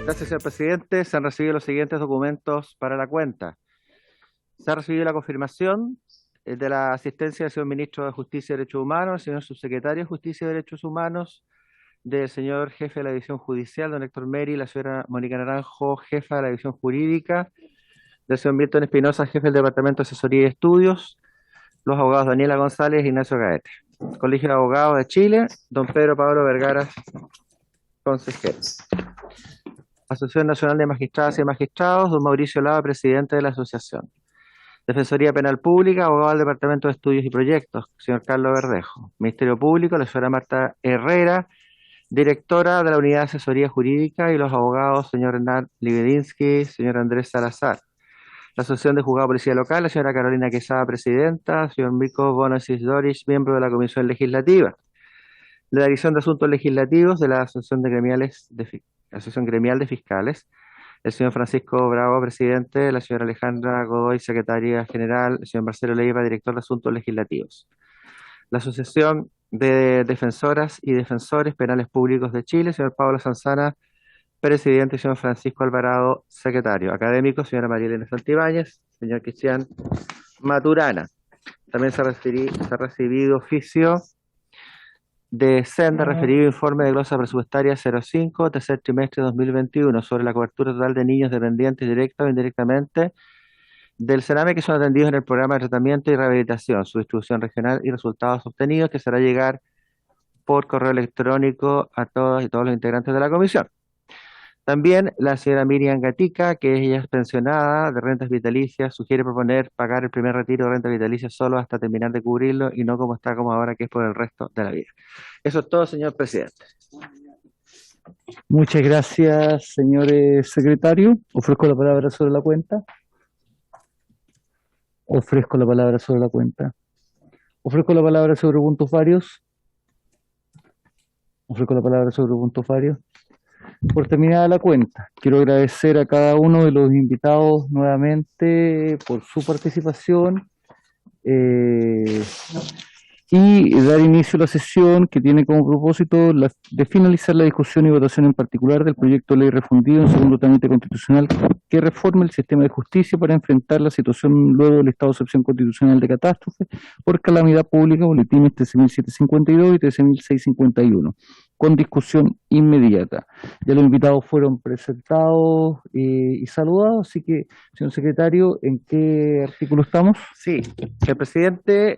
Gracias, señor presidente. Se han recibido los siguientes documentos para la cuenta. Se ha recibido la confirmación de la asistencia del señor ministro de Justicia y Derechos Humanos, del señor subsecretario de Justicia y Derechos Humanos, del señor jefe de la División Judicial, don Héctor Meri, la señora Mónica Naranjo, jefa de la División Jurídica, del señor Milton Espinosa, jefe del Departamento de Asesoría y Estudios, los abogados Daniela González e Ignacio Gaete. Colegio de Abogados de Chile, don Pedro Pablo Vergara, consejero. Asociación Nacional de Magistradas y Magistrados, don Mauricio Lava, presidente de la asociación. Defensoría Penal Pública, abogado del Departamento de Estudios y Proyectos, señor Carlos Verdejo. Ministerio Público, la señora Marta Herrera, directora de la Unidad de Asesoría Jurídica, y los abogados, señor Hernán Libedinsky, señor Andrés Salazar. La Asociación de Juzgados de Policía Local, la señora Carolina Quesada, presidenta, señor Mirko Bonosis Doris, miembro de la Comisión Legislativa. La Dirección de Asuntos Legislativos de la Asociación Gremial de Fiscales, el señor Francisco Bravo, presidente, la señora Alejandra Godoy, secretaria general, el señor Marcelo Leiva, director de Asuntos Legislativos. La Asociación de Defensoras y Defensores Penales Públicos de Chile, señor Pablo Sanzana, presidente, y señor Francisco Alvarado, secretario. Académico, señora María Elena Santibáñez, señor Cristian Maturana. También se ha recibido oficio de Senda, referido informe de glosa presupuestaria 05, tercer trimestre de 2021, sobre la cobertura total de niños dependientes directa o indirectamente del CENAME que son atendidos en el programa de tratamiento y rehabilitación, su distribución regional y resultados obtenidos, que será llegar por correo electrónico a todas y todos los integrantes de la comisión. También la señora Miriam Gatica, que ella es pensionada de rentas vitalicias, sugiere proponer pagar el primer retiro de renta vitalicia solo hasta terminar de cubrirlo y no como está como ahora, que es por el resto de la vida. Eso es todo, señor presidente. Muchas gracias, señor secretario. Ofrezco la palabra sobre la cuenta. Ofrezco la palabra sobre la cuenta. Ofrezco la palabra sobre puntos varios. Ofrezco la palabra sobre puntos varios. Por terminada la cuenta, quiero agradecer a cada uno de los invitados nuevamente por su participación y dar inicio a la sesión, que tiene como propósito de finalizar la discusión y votación en particular del proyecto de ley refundido en segundo trámite constitucional que reforma el sistema de justicia para enfrentar la situación luego del estado de excepción constitucional de catástrofe por calamidad pública, boletines 13.752 y 13.651, con discusión inmediata. Ya los invitados fueron presentados y saludados, así que, señor secretario, ¿en qué artículo estamos? Sí, señor presidente,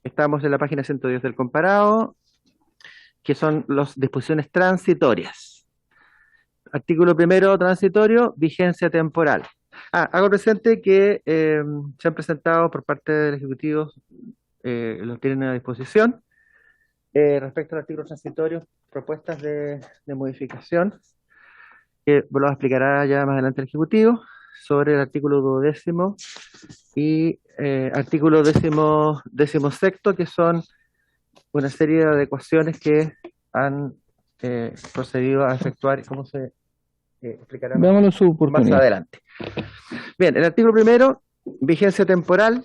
estamos en la página 110 del comparado, que son las disposiciones transitorias. Artículo primero, transitorio, vigencia temporal. Hago presente que se han presentado por parte del Ejecutivo, los tienen a disposición. Respecto al artículo transitorio, propuestas de modificación, que lo explicará ya más adelante el Ejecutivo, sobre el artículo 12º y artículo 16º, que son una serie de adecuaciones que han procedido a efectuar, como se explicará más adelante. Bien, el artículo primero, vigencia temporal.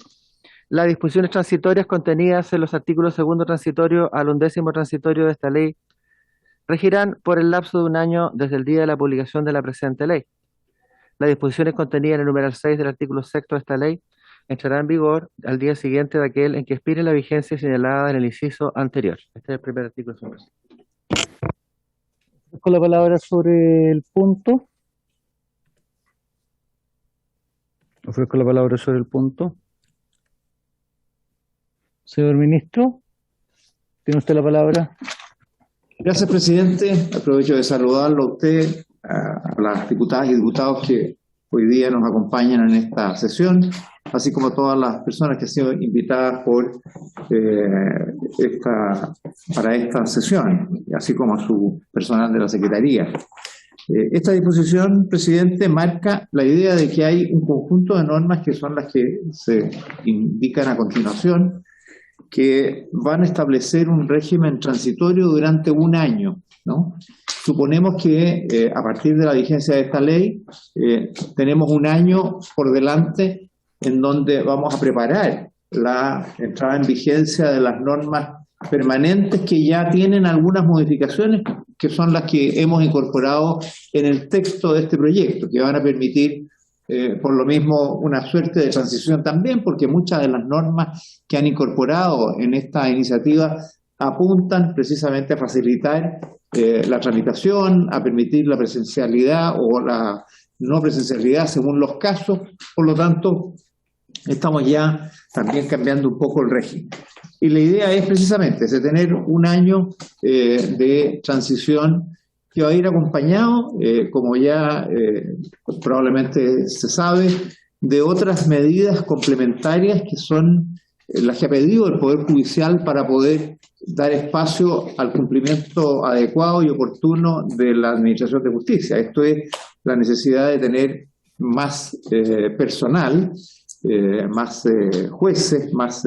Las disposiciones transitorias contenidas en los artículos segundo transitorio al 11º transitorio de esta ley regirán por el lapso de un año desde el día de la publicación de la presente ley. Las disposiciones contenidas en el numeral 6 del artículo 6 de esta ley entrarán en vigor al día siguiente de aquel en que expire la vigencia señalada en el inciso anterior. Este es el primer artículo. Con la palabra sobre el punto. Ofrezco la palabra sobre el punto. Señor ministro, tiene usted la palabra. Gracias, presidente. Aprovecho de saludarlo a usted, a las diputadas y diputados que hoy día nos acompañan en esta sesión, así como a todas las personas que han sido invitadas para esta sesión, así como a su personal de la Secretaría. Esta disposición, presidente, marca la idea de que hay un conjunto de normas que son las que se indican a continuación, que van a establecer un régimen transitorio durante un año, ¿no? Suponemos que a partir de la vigencia de esta ley tenemos un año por delante en donde vamos a preparar la entrada en vigencia de las normas permanentes que ya tienen algunas modificaciones que son las que hemos incorporado en el texto de este proyecto, que van a permitir, por lo mismo, una suerte de transición también, porque muchas de las normas que han incorporado en esta iniciativa apuntan precisamente a facilitar la tramitación, a permitir la presencialidad o la no presencialidad según los casos. Por lo tanto, estamos ya también cambiando un poco el régimen. Y la idea es precisamente de tener un año de transición que va a ir acompañado, como ya probablemente se sabe, de otras medidas complementarias que son las que ha pedido el Poder Judicial para poder dar espacio al cumplimiento adecuado y oportuno de la Administración de Justicia. Esto es la necesidad de tener más personal, más jueces, más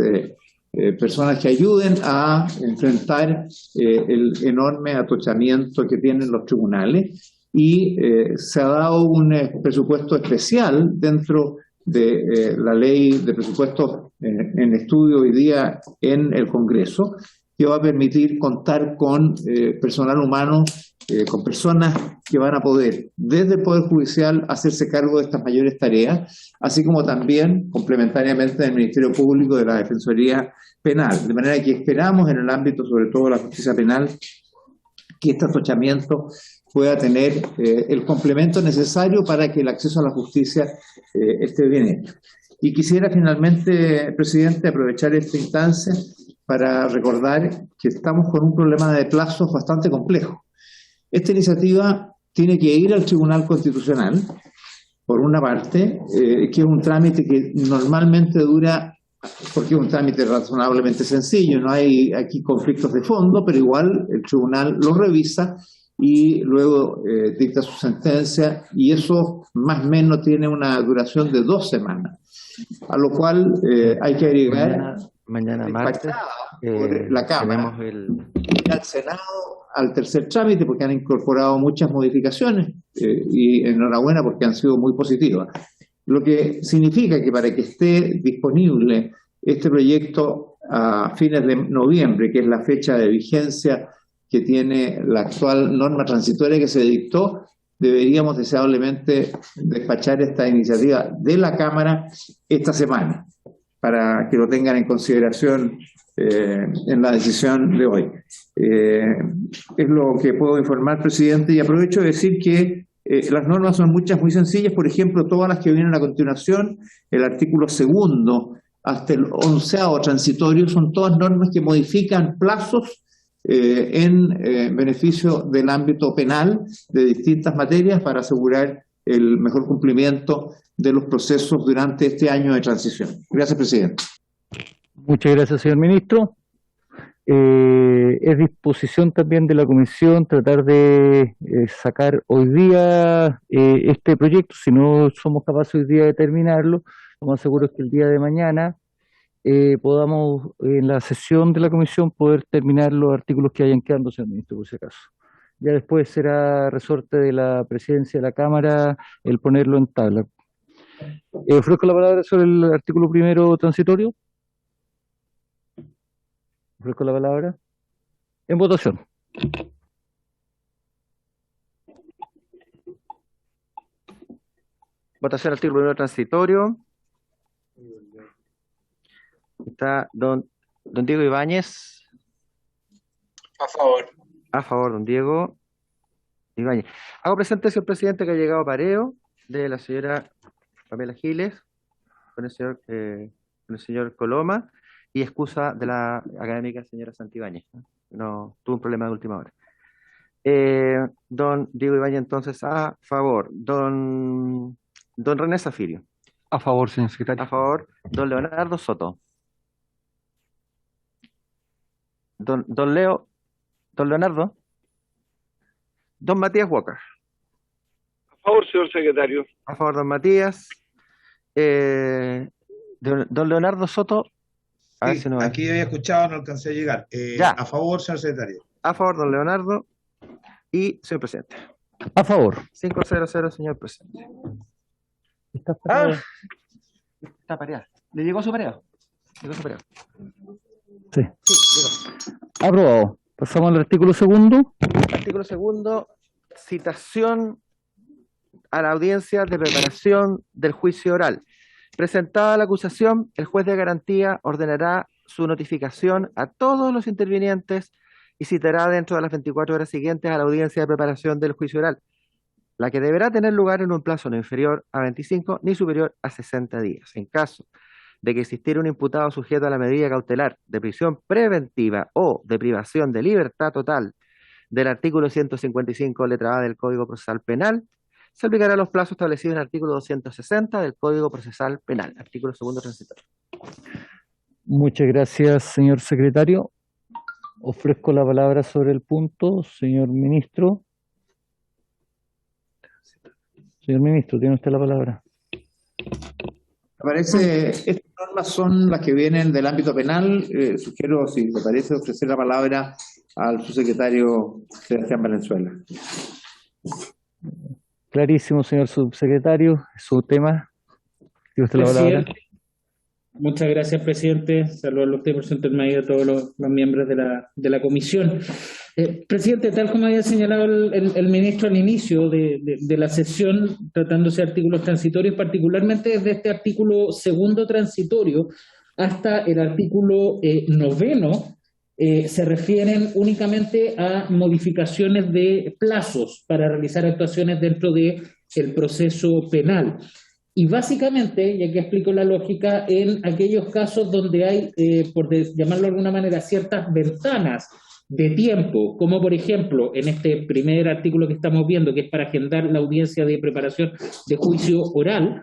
personas que ayuden a enfrentar el enorme atochamiento que tienen los tribunales, y se ha dado un presupuesto especial dentro de la ley de presupuestos en estudio hoy día en el Congreso, que va a permitir contar con personal humano, con personas que van a poder desde el Poder Judicial hacerse cargo de estas mayores tareas, así como también complementariamente del Ministerio Público, de la Defensoría Penal. De manera que esperamos en el ámbito, sobre todo de la justicia penal, que este atochamiento pueda tener el complemento necesario para que el acceso a la justicia esté bien hecho. Y quisiera finalmente, presidente, aprovechar esta instancia para recordar que estamos con un problema de plazos bastante complejo. Esta iniciativa tiene que ir al Tribunal Constitucional, por una parte, que es un trámite que normalmente dura, porque es un trámite razonablemente sencillo, no hay aquí conflictos de fondo, pero igual el tribunal lo revisa y luego dicta su sentencia, y eso más o menos tiene una duración de 2 semanas, a lo cual hay que agregar mañana martes por la Cámara tenemos y al Senado al tercer trámite, porque han incorporado muchas modificaciones y enhorabuena porque han sido muy positivas. Lo que significa que para que esté disponible este proyecto a fines de noviembre, que es la fecha de vigencia que tiene la actual norma transitoria que se dictó, deberíamos deseablemente despachar esta iniciativa de la Cámara esta semana, para que lo tengan en consideración en la decisión de hoy. Es lo que puedo informar, presidente, y aprovecho de decir que las normas son muchas muy sencillas. Por ejemplo, todas las que vienen a continuación, el artículo 2 hasta el 11º transitorio, son todas normas que modifican plazos en beneficio del ámbito penal de distintas materias para asegurar el mejor cumplimiento de los procesos durante este año de transición. Gracias, presidente. Muchas gracias, señor ministro. Es disposición también de la comisión tratar de sacar hoy día este proyecto. Si no somos capaces hoy día de terminarlo, lo más seguro es que el día de mañana podamos en la sesión de la comisión poder terminar los artículos que hayan quedado, señor ministro, por si acaso. Ya después será resorte de la presidencia de la Cámara el ponerlo en tabla. Ofrezco la palabra sobre el artículo 1 transitorio. Ofrezco la palabra. En votación. votación del artículo 1 transitorio. Está don Diego Ibáñez. A favor. A favor, don Diego Ibáñez. Hago presente, señor presidente, que ha llegado pareo de la señora Pamela Giles con el señor Coloma, y excusa de la académica señora Santibáñez. No, tuvo un problema de última hora. Don Diego Ibáñez, entonces, a favor. Don René Zafirio. A favor, señor secretario. A favor. Don Leonardo Soto. Don Leonardo. Don Matías Walker. A favor, señor secretario. A favor, don Matías. Don Leonardo Soto. A ver Sí, si no aquí había escuchado, no alcancé a llegar. Ya. A favor, señor secretario. A favor, don Leonardo. Y señor presidente. A favor. 5-0-0, señor presidente. ¿Está pareado? Está pareado. ¿Le llegó su pareado? Llegó su pareado. Sí. Sí, llegó. Aprobado. Pasamos al artículo segundo. Artículo segundo, citación a la audiencia de preparación del juicio oral. Presentada la acusación, el juez de garantía ordenará su notificación a todos los intervinientes y citará dentro de las 24 horas siguientes a la audiencia de preparación del juicio oral, la que deberá tener lugar en un plazo no inferior a 25 ni superior a 60 días. En caso de que existiera un imputado sujeto a la medida cautelar de prisión preventiva o de privación de libertad total del artículo 155, letra A del Código Procesal Penal, se aplicará los plazos establecidos en el artículo 260 del Código Procesal Penal, artículo segundo transitorio. Muchas gracias, señor secretario. Ofrezco la palabra sobre el punto, señor ministro. Señor ministro, tiene usted la palabra. Me parece, estas normas son las que vienen del ámbito penal. Sugiero, si le parece, ofrecer la palabra al subsecretario Sebastián Valenzuela. Clarísimo, señor subsecretario, su tema. Tiene usted la palabra. Presidente, muchas gracias, presidente. Saludos a usted por su intermedio, a todos los miembros de la comisión. Presidente, tal como había señalado el ministro al inicio de la sesión, tratándose de artículos transitorios, particularmente desde este artículo segundo transitorio hasta el artículo noveno, se refieren únicamente a modificaciones de plazos para realizar actuaciones dentro del proceso penal. Y básicamente, y aquí explico la lógica, en aquellos casos donde hay, por llamarlo de alguna manera, ciertas ventanas de tiempo, como por ejemplo en este primer artículo que estamos viendo, que es para agendar la audiencia de preparación de juicio oral,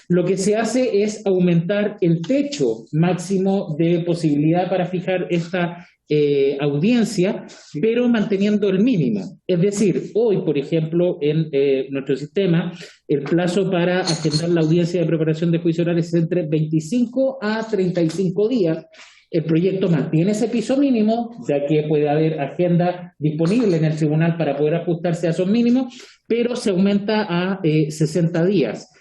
lo que se hace es aumentar el techo máximo de posibilidad para fijar esta audiencia, pero manteniendo el mínimo. Es decir, hoy, por ejemplo, en nuestro sistema, el plazo para agendar la audiencia de preparación de juicio oral es entre 25 a 35 días. El proyecto mantiene ese piso mínimo, ya que puede haber agenda disponible en el tribunal para poder ajustarse a esos mínimos, pero se aumenta a 60 días.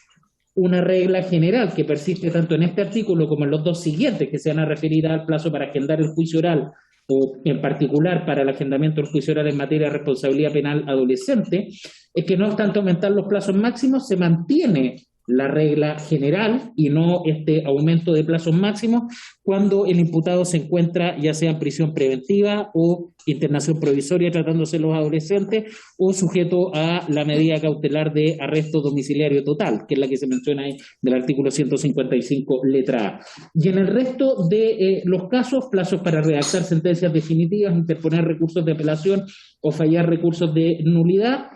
Una regla general que persiste tanto en este artículo como en los dos siguientes, que se van a referir al plazo para agendar el juicio oral, o en particular para el agendamiento del juicio oral en materia de responsabilidad penal adolescente, es que no obstante aumentar los plazos máximos, se mantiene la regla general y no este aumento de plazos máximos cuando el imputado se encuentra ya sea en prisión preventiva o internación provisoria tratándose de los adolescentes o sujeto a la medida cautelar de arresto domiciliario total, que es la que se menciona ahí del artículo 155 letra A. Y en el resto de los casos, plazos para redactar sentencias definitivas, interponer recursos de apelación o fallar recursos de nulidad.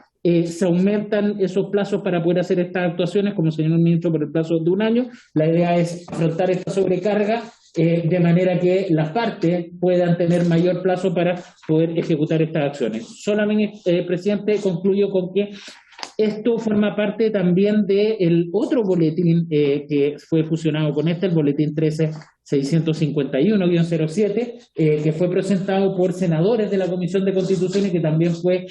Se aumentan esos plazos para poder hacer estas actuaciones, como señaló el ministro, por el plazo de 1 año. La idea es afrontar esta sobrecarga de manera que las partes puedan tener mayor plazo para poder ejecutar estas acciones. Solamente, presidente, concluyo con que esto forma parte también del otro boletín que fue fusionado con el boletín 13-651-07, que fue presentado por senadores de la Comisión de Constitución y que también fue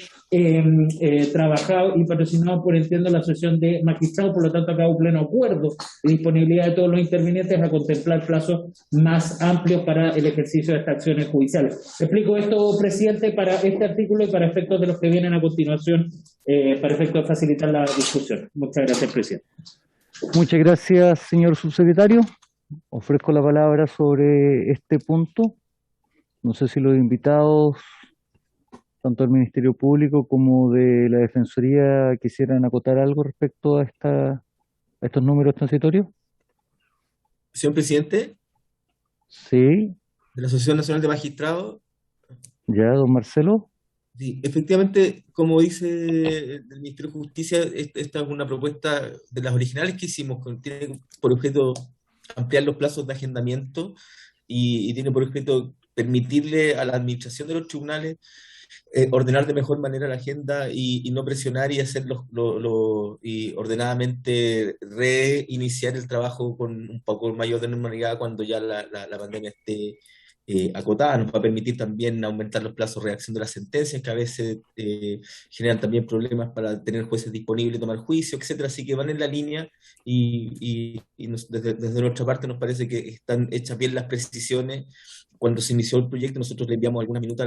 trabajado y patrocinado por, entiendo, la Asociación de Magistrados. Por lo tanto, acá hubo pleno acuerdo y disponibilidad de todos los intervinientes a contemplar plazos más amplios para el ejercicio de estas acciones judiciales. Explico esto, presidente, para este artículo y para efectos de los que vienen a continuación, para efectos de facilitar la discusión. Muchas gracias, presidente. Muchas gracias, señor subsecretario. Ofrezco la palabra sobre este punto. No sé si los invitados, tanto del Ministerio Público como de la Defensoría, quisieran acotar algo respecto a estos números transitorios. Señor presidente, Sí, de la Asociación Nacional de Magistrados, ya, don Marcelo. sí, efectivamente, como dice el Ministerio de Justicia, esta es una propuesta de las originales que hicimos, tiene por objeto ampliar los plazos de agendamiento y tiene por objeto permitirle a la administración de los tribunales ordenar de mejor manera la agenda y no presionar y hacer y ordenadamente reiniciar el trabajo con un poco mayor de normalidad cuando ya la pandemia esté acotada. Nos va a permitir también aumentar los plazos de redacción de las sentencias, que a veces generan también problemas para tener jueces disponibles, tomar juicio, etcétera. Así que van en la línea y desde nuestra parte nos parece que están hechas bien las precisiones cuando se inició el proyecto, nosotros le enviamos algunas minutos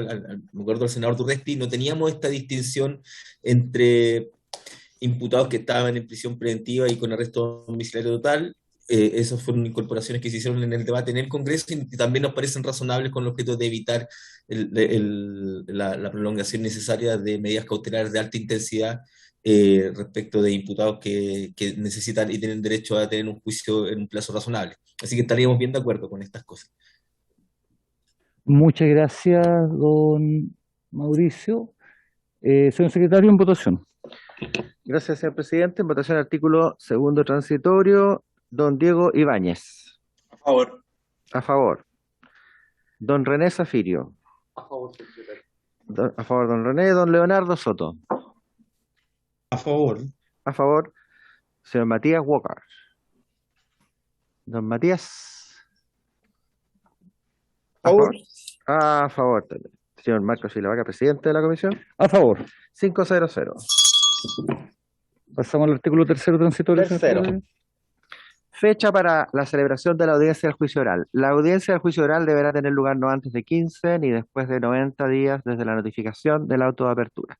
me acuerdo, al senador Durresti, no teníamos esta distinción entre imputados que estaban en prisión preventiva y con arresto domiciliario total. Esas fueron incorporaciones que se hicieron en el debate en el Congreso y también nos parecen razonables con el objeto de evitar la prolongación necesaria de medidas cautelares de alta intensidad respecto de imputados que necesitan y tienen derecho a tener un juicio en un plazo razonable. Así que estaríamos bien de acuerdo con estas cosas. Muchas gracias, don Mauricio. Señor secretario, en votación. Gracias, señor presidente. En votación artículo segundo transitorio, don Diego Ibáñez. A favor. A favor. Don René Zafirio. A favor, señor secretario. A favor, don René. Don Leonardo Soto. A favor. A favor. Señor Matías Walker. Don Matías. A favor. A favor también. Señor Marcos Silavaca, presidente de la comisión. A favor. 500. Pasamos al artículo tercero transitorio. señor Tercero. secretario. Fecha para la celebración de la audiencia del juicio oral. La audiencia del juicio oral deberá tener lugar no antes de 15 ni después de 90 días desde la notificación del auto de apertura.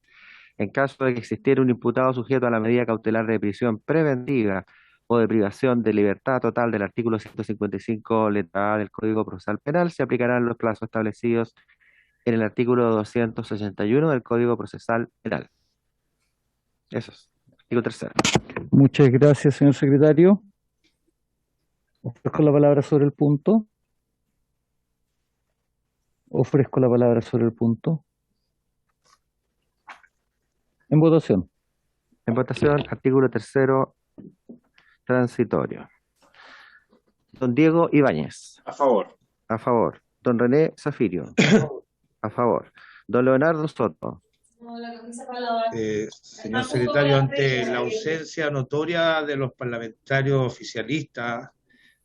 En caso de que existiera un imputado sujeto a la medida cautelar de prisión preventiva o de privación de libertad total del artículo 155 letra A del Código Procesal Penal, se aplicarán los plazos establecidos en el artículo 261 del Código Procesal Penal. Eso es. Artículo tercero. Muchas gracias, señor secretario. Ofrezco la palabra sobre el punto. Ofrezco la palabra sobre el punto. En votación. En votación, artículo tercero transitorio. Don Diego Ibáñez. A favor. A favor. Don René Zafirio. A favor. Don Leonardo Soto. Señor secretario, ante la ausencia notoria de los parlamentarios oficialistas,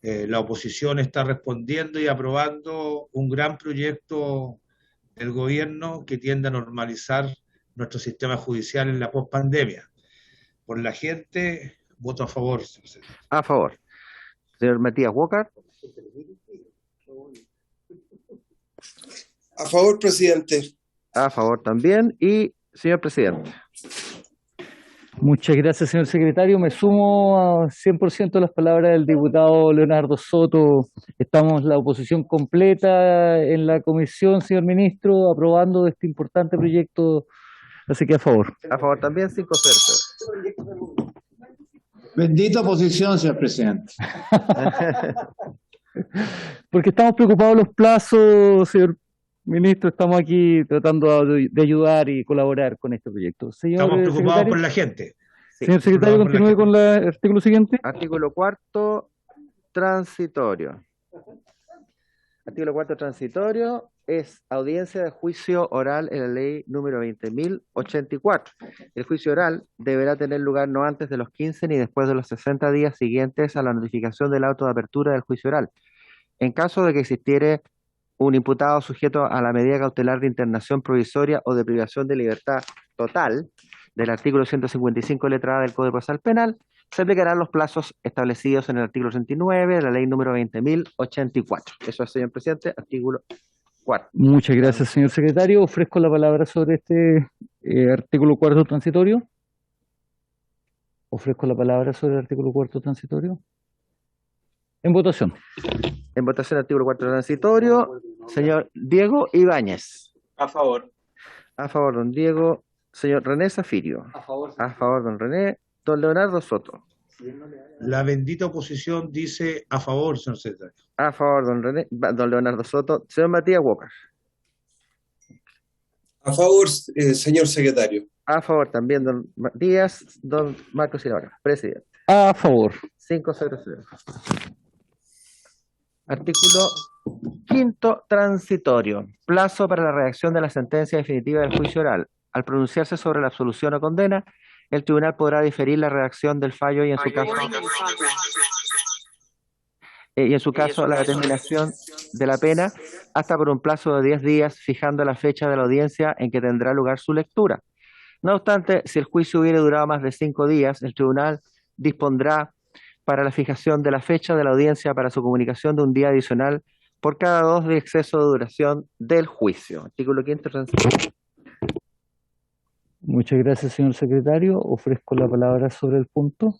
la oposición está respondiendo y aprobando un gran proyecto del gobierno que tiende a normalizar nuestro sistema judicial en la pospandemia. Por la gente, voto a favor, señor secretario. A favor. Señor Matías Walker. A favor, presidente. A favor también. Y señor presidente. Muchas gracias, señor secretario. Me sumo a 100% a las palabras del diputado Leonardo Soto. Estamos la oposición completa en la comisión, señor ministro, aprobando este importante proyecto. Así que a favor. A favor también, 500. Bendita oposición, señor presidente. Porque estamos preocupados los plazos, señor ministro. Estamos aquí tratando de ayudar y colaborar con este proyecto. Señor Estamos preocupados secretario. por la gente. Señor secretario, preocupados por la continúe con el artículo siguiente. Artículo cuarto transitorio. Artículo cuarto transitorio es audiencia de juicio oral en la ley número 20.084. El juicio oral deberá tener lugar no antes de los 15 ni después de los 60 días siguientes a la notificación del auto de apertura del juicio oral. En caso de que existiere un imputado sujeto a la medida cautelar de internación provisoria o de privación de libertad total del artículo 155 letra A del Código Procesal Penal, se aplicarán los plazos establecidos en el artículo 69 de la ley número 20.084. Eso es, señor presidente, artículo cuarto. Muchas gracias, señor secretario. Ofrezco la palabra sobre este artículo cuarto transitorio. Ofrezco la palabra sobre el artículo cuarto transitorio. En votación. En votación, artículo cuarto transitorio, señor Diego Ibáñez. A favor. A favor, don Diego. Señor René Zafirio. A favor. A favor, don René. Don Leonardo Soto. La bendita oposición dice a favor, señor secretario. A favor, don René, don Leonardo Soto. Señor Matías Walker. A favor, señor secretario. A favor también, don Matías. Don Marcos Silavaca, presidente. A favor. 500. Artículo quinto transitorio. Plazo para la redacción de la sentencia definitiva del juicio oral. Al pronunciarse sobre la absolución o condena, el tribunal podrá diferir la redacción del fallo y en su caso la determinación de la pena hasta por un plazo de 10 días, fijando la fecha de la audiencia en que tendrá lugar su lectura. No obstante, si el juicio hubiera durado más de 5 días, el tribunal dispondrá para la fijación de la fecha de la audiencia para su comunicación de un día adicional por cada 2 de exceso de duración del juicio. Artículo 5º transitorio. Muchas gracias, señor secretario. Ofrezco la palabra sobre el punto.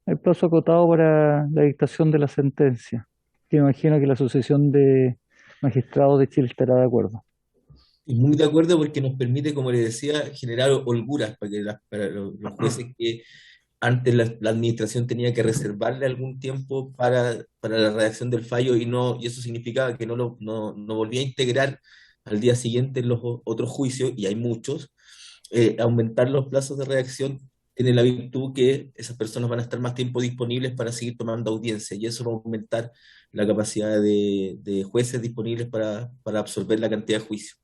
El plazo acotado para la dictación de la sentencia, que me imagino que la Asociación de Magistrados de Chile estará de acuerdo. Y muy de acuerdo porque nos permite, como le decía, generar holguras para los jueces que antes la administración tenía que reservarle algún tiempo para la redacción del fallo y eso significaba que no volvía a integrar al día siguiente en los otros juicios, y hay muchos. Aumentar los plazos de redacción tiene la virtud que esas personas van a estar más tiempo disponibles para seguir tomando audiencia, y eso va a aumentar la capacidad de jueces disponibles para absorber la cantidad de juicios.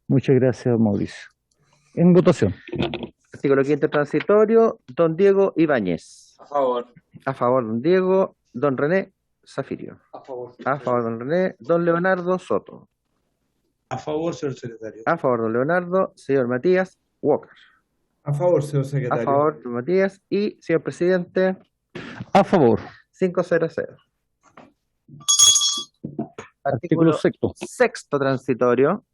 Muchas gracias, Mauricio. En votación. Artículo 5º transitorio, don Diego Ibáñez. A favor. A favor, don Diego. Don René Zafirio. A favor. A favor, don René. Don Leonardo Soto. A favor, señor secretario. A favor, don Leonardo. Señor Matías Walker. A favor, señor A secretario. favor, don Matías. Y, señor presidente, A favor. 500. Artículo sexto. 6º transitorio,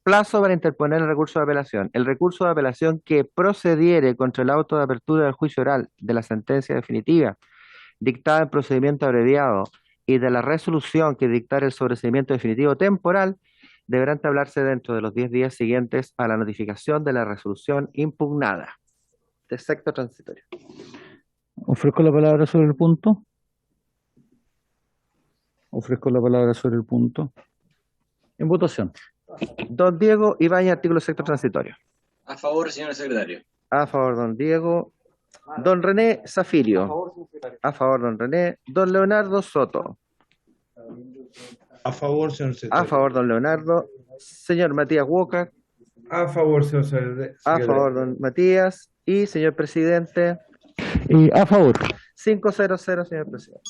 plazo para interponer el recurso de apelación. El recurso de apelación que procediere contra el auto de apertura del juicio oral de la sentencia definitiva dictada en procedimiento abreviado y de la resolución que dictare el sobreseimiento definitivo temporal deberá entablarse dentro de los 10 días siguientes a la notificación de la resolución impugnada. De 6º transitorio. Ofrezco la palabra sobre el punto. Ofrezco la palabra sobre el punto. En votación. Don Diego Ibáñez, artículo 6º transitorio. A favor, señor secretario. A favor, don Diego. Don René Zafirio. A favor, don René. Don Leonardo Soto. A favor, señor secretario. A favor, don Leonardo. Señor Matías Walker. A favor, señor secretario. A favor, don Matías. Y, señor presidente, A favor. 500, señor presidente.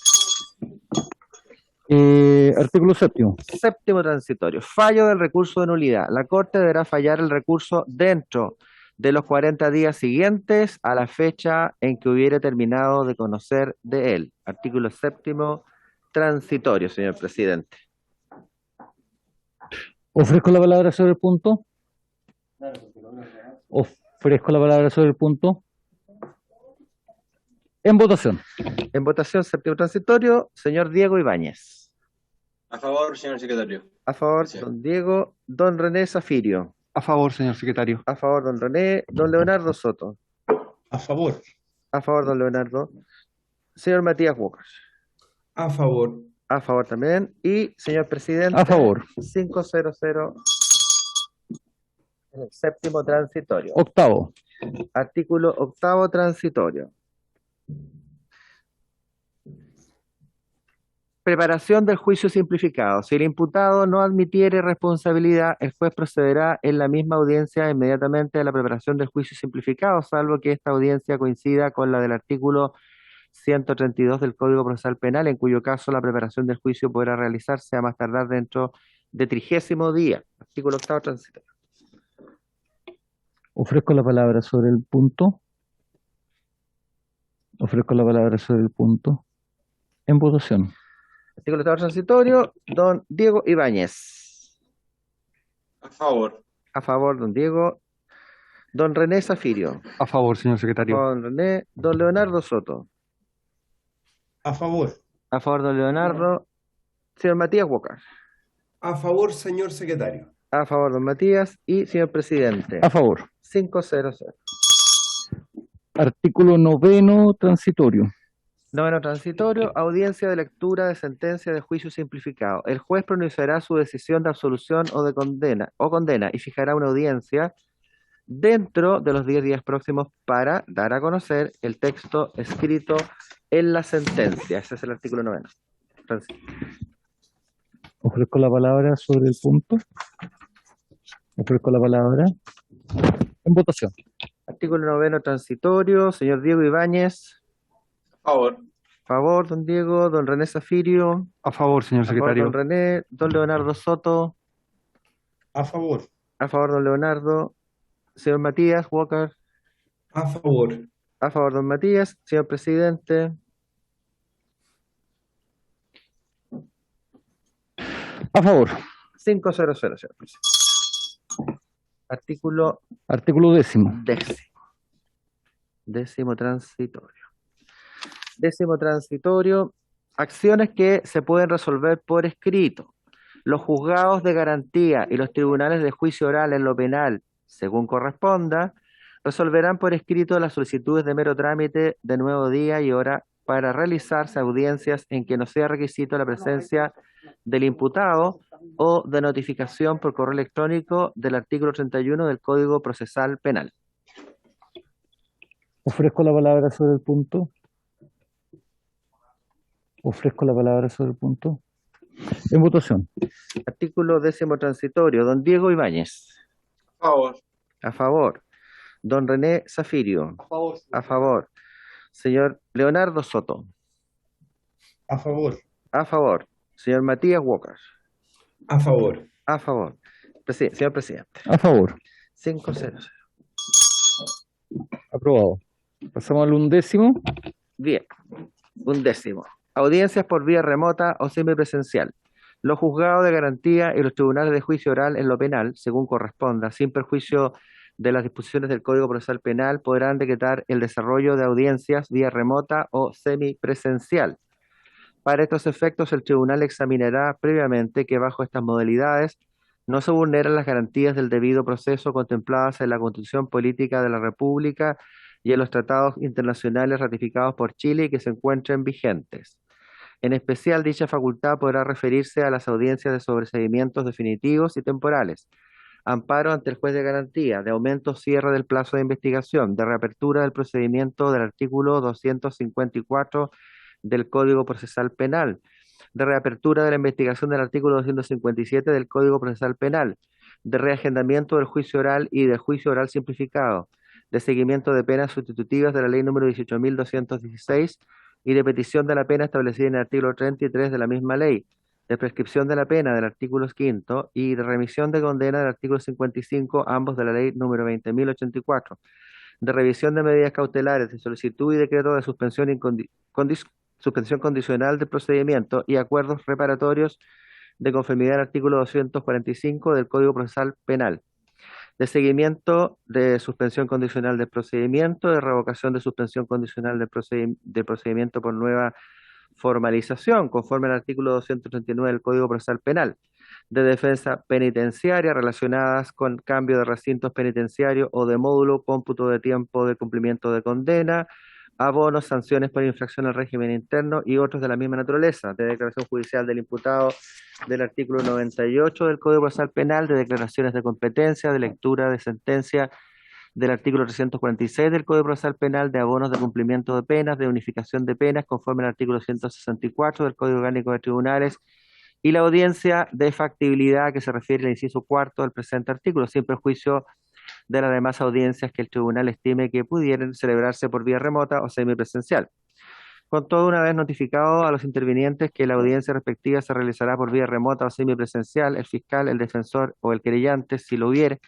Artículo séptimo. 7º transitorio. Fallo del recurso de nulidad. La Corte deberá fallar el recurso dentro de los 40 días siguientes a la fecha en que hubiere terminado de conocer de él. Artículo 7º transitorio, señor presidente. Ofrezco la palabra sobre el punto. Ofrezco la palabra sobre el punto. En votación. En votación, 7º transitorio, señor Diego Ibáñez. A favor, señor secretario. A favor, Gracias. don Diego. Don René Zafirio. A favor, señor secretario. A favor, don René. Don Leonardo Soto. A favor. A favor, don Leonardo. Señor Matías Walker. A favor. A favor también. Y, señor presidente. A favor. 500 en el 7º transitorio. Octavo. Artículo 8º transitorio. Preparación del juicio simplificado. Si el imputado no admitiere responsabilidad, el juez procederá en la misma audiencia inmediatamente a la preparación del juicio simplificado, salvo que esta audiencia coincida con la del artículo 132 del Código Procesal Penal, en cuyo caso la preparación del juicio podrá realizarse a más tardar dentro de 30º día. Artículo 8º transitorio. Ofrezco la palabra sobre el punto. Ofrezco la palabra sobre el punto. En votación. Artículo 8º transitorio, don Diego Ibáñez. A favor. A favor, don Diego. Don René Zafirio. A favor, señor secretario. Don René. Don Leonardo Soto. A favor. A favor, don Leonardo. Señor Matías Walker. A favor, señor secretario. A favor, don Matías. Y señor presidente. A favor. 500. Artículo 9º transitorio. Noveno transitorio, audiencia de lectura de sentencia de juicio simplificado. El juez pronunciará su decisión de absolución o de condena y fijará una audiencia dentro de los 10 días próximos para dar a conocer el texto escrito en la sentencia. Ese es el artículo 9. Ofrezco la palabra sobre el punto. Ofrezco la palabra. En votación. Artículo 9 transitorio, señor Diego Ibáñez. A favor. Favor, don Diego. Don René Zafirio. A favor, señor A favor, secretario. don René. Don Leonardo Soto. A favor. A favor, don Leonardo. Señor Matías Walker. A favor. A favor, don Matías. Señor presidente. A favor. 500, señor presidente. Artículo Artículo 10º. décimo transitorio. Décimo transitorio, acciones que se pueden resolver por escrito. Los juzgados de garantía y los tribunales de juicio oral en lo penal, según corresponda, resolverán por escrito las solicitudes de mero trámite de nuevo día y hora para realizarse audiencias en que no sea requisito la presencia del imputado o de notificación por correo electrónico del artículo 31 del Código Procesal Penal. Ofrezco la palabra sobre el punto. Ofrezco la palabra sobre el punto. En votación. Artículo décimo transitorio. Don Diego Ibáñez. A favor. A favor. Don René Zafirio. A favor. A favor. Señor Leonardo Soto. A favor. A favor. Señor Matías Walker. A favor. A favor. Señor presidente. A favor. 500. Aprobado. Pasamos al 11º. Bien. 11º. Audiencias por vía remota o semipresencial. Los juzgados de garantía y los tribunales de juicio oral en lo penal, según corresponda, sin perjuicio de las disposiciones del Código Procesal Penal, podrán decretar el desarrollo de audiencias vía remota o semipresencial. Para estos efectos, el tribunal examinará previamente que bajo estas modalidades no se vulneran las garantías del debido proceso contempladas en la Constitución Política de la República y en los tratados internacionales ratificados por Chile y que se encuentren vigentes. En especial, dicha facultad podrá referirse a las audiencias de sobreseimientos definitivos y temporales, amparo ante el juez de garantía, de aumento o cierre del plazo de investigación, de reapertura del procedimiento del artículo 254 del Código Procesal Penal, de reapertura de la investigación del artículo 257 del Código Procesal Penal, de reagendamiento del juicio oral y del juicio oral simplificado, de seguimiento de penas sustitutivas de la Ley número 18.216 y de petición de la pena establecida en el artículo 33 de la misma ley, de prescripción de la pena del artículo 5 y de remisión de condena del artículo 55, ambos de la Ley número 20.084, de revisión de medidas cautelares, de solicitud y decreto de suspensión suspensión condicional del procedimiento y acuerdos reparatorios de conformidad al artículo 245 del Código Procesal Penal, de seguimiento de suspensión condicional del procedimiento, de revocación de suspensión condicional del procedimiento por nueva formalización, conforme al artículo 239 del Código Procesal Penal, de defensa penitenciaria relacionadas con cambio de recintos penitenciarios o de módulo, cómputo de tiempo de cumplimiento de condena, abonos, sanciones por infracción al régimen interno y otros de la misma naturaleza, de declaración judicial del imputado del artículo 98 del Código Procesal Penal, de declaraciones de competencia, de lectura de sentencia del artículo 346 del Código Procesal Penal, de abonos de cumplimiento de penas, de unificación de penas conforme al artículo 164 del Código Orgánico de Tribunales y la audiencia de factibilidad que se refiere al inciso cuarto del presente artículo, sin perjuicio de las demás audiencias que el tribunal estime que pudieran celebrarse por vía remota o semipresencial. Con todo, una vez notificado a los intervinientes que la audiencia respectiva se realizará por vía remota o semipresencial, el fiscal, el defensor o el querellante, si lo hubiere,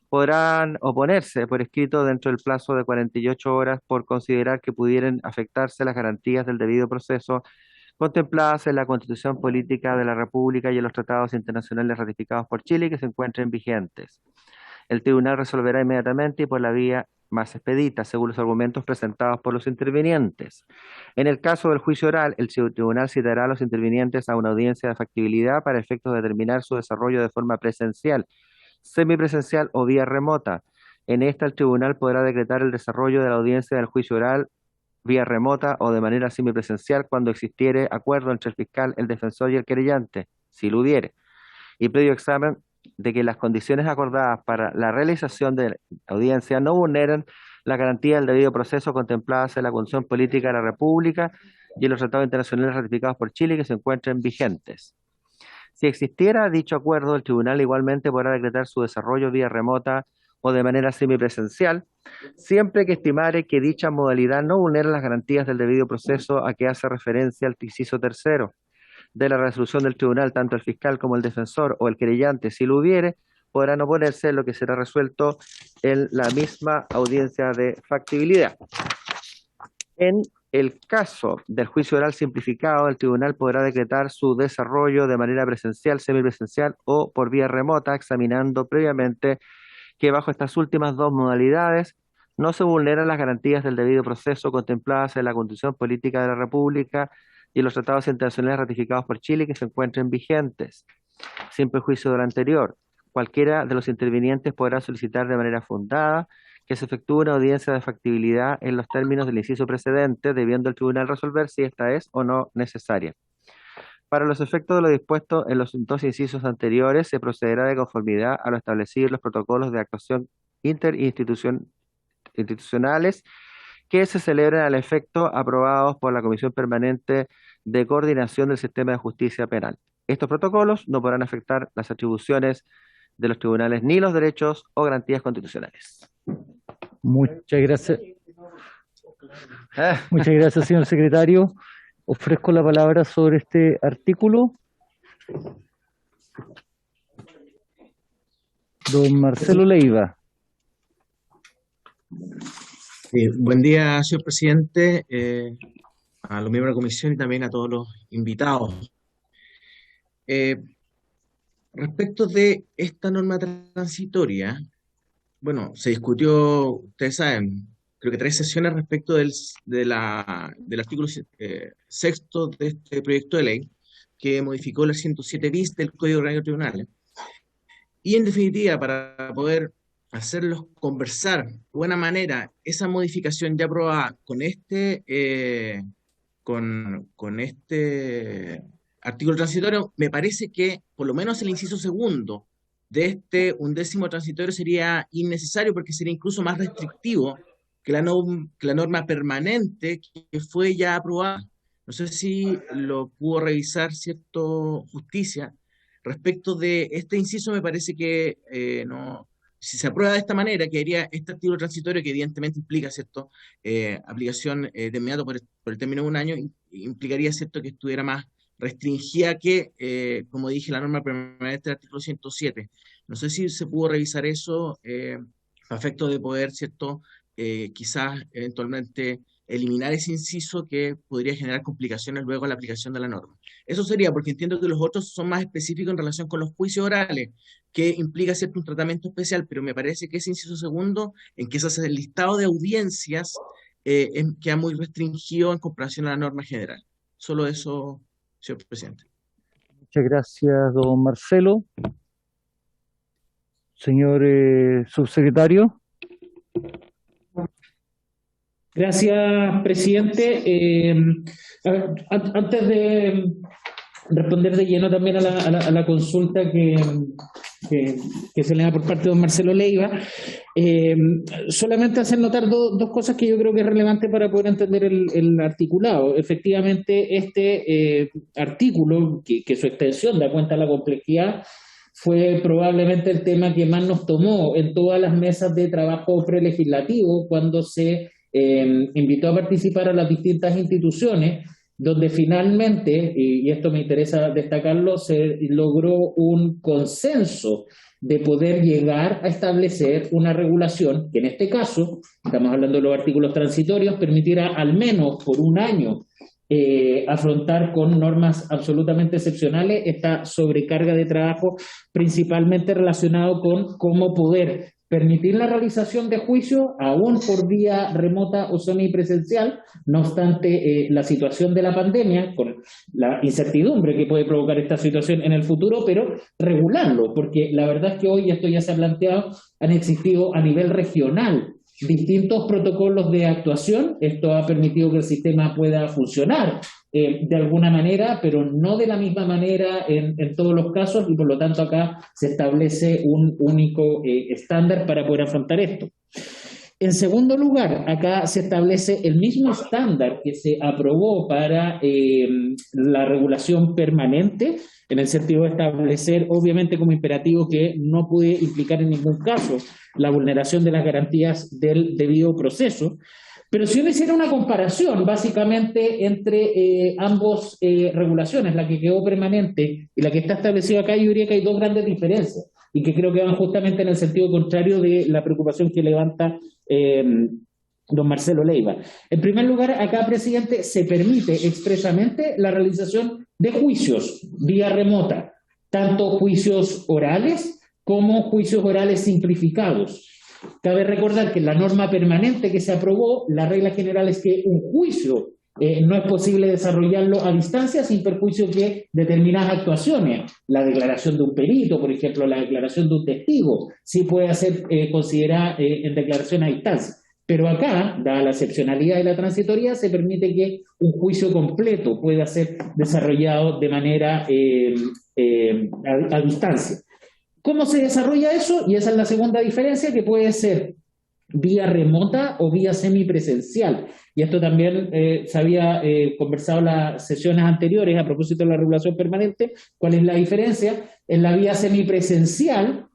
podrán oponerse por escrito dentro del plazo de 48 horas por considerar que pudieran afectarse las garantías del debido proceso contempladas en la Constitución Política de la República y en los tratados internacionales ratificados por Chile que se encuentren vigentes. El tribunal resolverá inmediatamente y por la vía más expedita, según los argumentos presentados por los intervinientes. En el caso del juicio oral, el tribunal citará a los intervinientes a una audiencia de factibilidad para efectos de determinar su desarrollo de forma presencial, semipresencial o vía remota. En esta, el tribunal podrá decretar el desarrollo de la audiencia del juicio oral vía remota o de manera semipresencial cuando existiere acuerdo entre el fiscal, el defensor y el querellante, si lo hubiere, y previo examen de que las condiciones acordadas para la realización de la audiencia no vulneran la garantía del debido proceso contempladas en la Constitución Política de la República y en los tratados internacionales ratificados por Chile que se encuentren vigentes. Si existiera dicho acuerdo, el tribunal igualmente podrá decretar su desarrollo vía remota o de manera semipresencial, siempre que estimare que dicha modalidad no vulnera las garantías del debido proceso a que hace referencia el inciso tercero de la resolución del tribunal. Tanto el fiscal como el defensor o el querellante, si lo hubiere, podrán oponerse, lo que será resuelto en la misma audiencia de factibilidad. En el caso del juicio oral simplificado, el tribunal podrá decretar su desarrollo de manera presencial, semipresencial o por vía remota, examinando previamente que bajo estas últimas dos modalidades no se vulneran las garantías del debido proceso contempladas en la Constitución Política de la República y en los tratados internacionales ratificados por Chile que se encuentren vigentes. Sin perjuicio de lo anterior, cualquiera de los intervinientes podrá solicitar de manera fundada que se efectúe una audiencia de factibilidad en los términos del inciso precedente, debiendo el tribunal resolver si esta es o no necesaria. Para los efectos de lo dispuesto en los dos incisos anteriores, se procederá de conformidad a lo establecido en los protocolos de actuación interinstitucionales que se celebran al efecto aprobados por la Comisión Permanente de Coordinación del Sistema de Justicia Penal. Estos protocolos no podrán afectar las atribuciones de los tribunales ni los derechos o garantías constitucionales. Muchas gracias. Muchas gracias, señor secretario. Ofrezco la palabra sobre este artículo. Don Marcelo Leiva. Buen día, señor presidente, a los miembros de la comisión y también a todos los invitados. Respecto de esta norma transitoria, bueno, se discutió, ustedes saben, creo que 3 sesiones respecto del artículo sexto de este proyecto de ley, que modificó el 107 bis del Código Orgánico de Tribunales. Y en definitiva, para poder hacerlos conversar de buena manera, esa modificación ya aprobada con este artículo transitorio, me parece que por lo menos el inciso segundo de este 11º transitorio sería innecesario porque sería incluso más restrictivo que la norma permanente que fue ya aprobada. No sé si lo pudo revisar, ¿cierto?, Justicia. Respecto de este inciso, me parece que no, si se aprueba de esta manera, quedaría este artículo transitorio que evidentemente implica, ¿cierto?, aplicación de inmediato por el término de un año, implicaría, ¿cierto?, que estuviera más restringida que, como dije, la norma permanente del artículo 107. No sé si se pudo revisar eso a efecto de poder, ¿cierto?, quizás eventualmente eliminar ese inciso que podría generar complicaciones luego en la aplicación de la norma. Eso sería, porque entiendo que los otros son más específicos en relación con los juicios orales, que implica, ¿cierto?, un tratamiento especial, pero me parece que ese inciso segundo, en que se hace el listado de audiencias, queda muy restringido en comparación a la norma general. Solo eso, señor presidente. Muchas gracias, don Marcelo. Señor subsecretario. Gracias, presidente. Antes de responder de lleno también a la consulta que se le da por parte de don Marcelo Leiva, solamente hacer notar dos cosas que yo creo que es relevante para poder entender el articulado. Efectivamente, este artículo, que su extensión da cuenta de la complejidad, fue probablemente el tema que más nos tomó en todas las mesas de trabajo prelegislativo cuando se invitó a participar a las distintas instituciones, donde finalmente, y esto me interesa destacarlo, se logró un consenso de poder llegar a establecer una regulación que en este caso, estamos hablando de los artículos transitorios, permitiera al menos por un año afrontar con normas absolutamente excepcionales esta sobrecarga de trabajo, principalmente relacionado con cómo poder permitir la realización de juicios, aún por vía remota o semipresencial, no obstante la situación de la pandemia, con la incertidumbre que puede provocar esta situación en el futuro, pero regularlo, porque la verdad es que hoy, esto ya se ha planteado, han existido a nivel regional distintos protocolos de actuación. Esto ha permitido que el sistema pueda funcionar de alguna manera, pero no de la misma manera en todos los casos, y por lo tanto acá se establece un único estándar para poder afrontar esto. En segundo lugar, acá se establece el mismo estándar que se aprobó para la regulación permanente, en el sentido de establecer, obviamente como imperativo, que no puede implicar en ningún caso la vulneración de las garantías del debido proceso. Pero si uno hiciera una comparación básicamente entre ambos regulaciones, la que quedó permanente y la que está establecida acá, yo diría que hay dos grandes diferencias y que creo que van justamente en el sentido contrario de la preocupación que levanta don Marcelo Leiva. En primer lugar, acá, presidente, se permite expresamente la realización de juicios vía remota, tanto juicios orales como juicios orales simplificados. Cabe recordar que en la norma permanente que se aprobó, la regla general es que un juicio no es posible desarrollarlo a distancia sin perjuicio que determinadas actuaciones, la declaración de un perito, por ejemplo, la declaración de un testigo, sí puede ser considerada en declaración a distancia. Pero acá, dada la excepcionalidad y la transitoriedad, se permite que un juicio completo pueda ser desarrollado de manera a distancia. ¿Cómo se desarrolla eso? Y esa es la segunda diferencia, que puede ser vía remota o vía semipresencial. Y esto también se había conversado en las sesiones anteriores a propósito de la regulación permanente. ¿Cuál es la diferencia? En la vía semipresencial,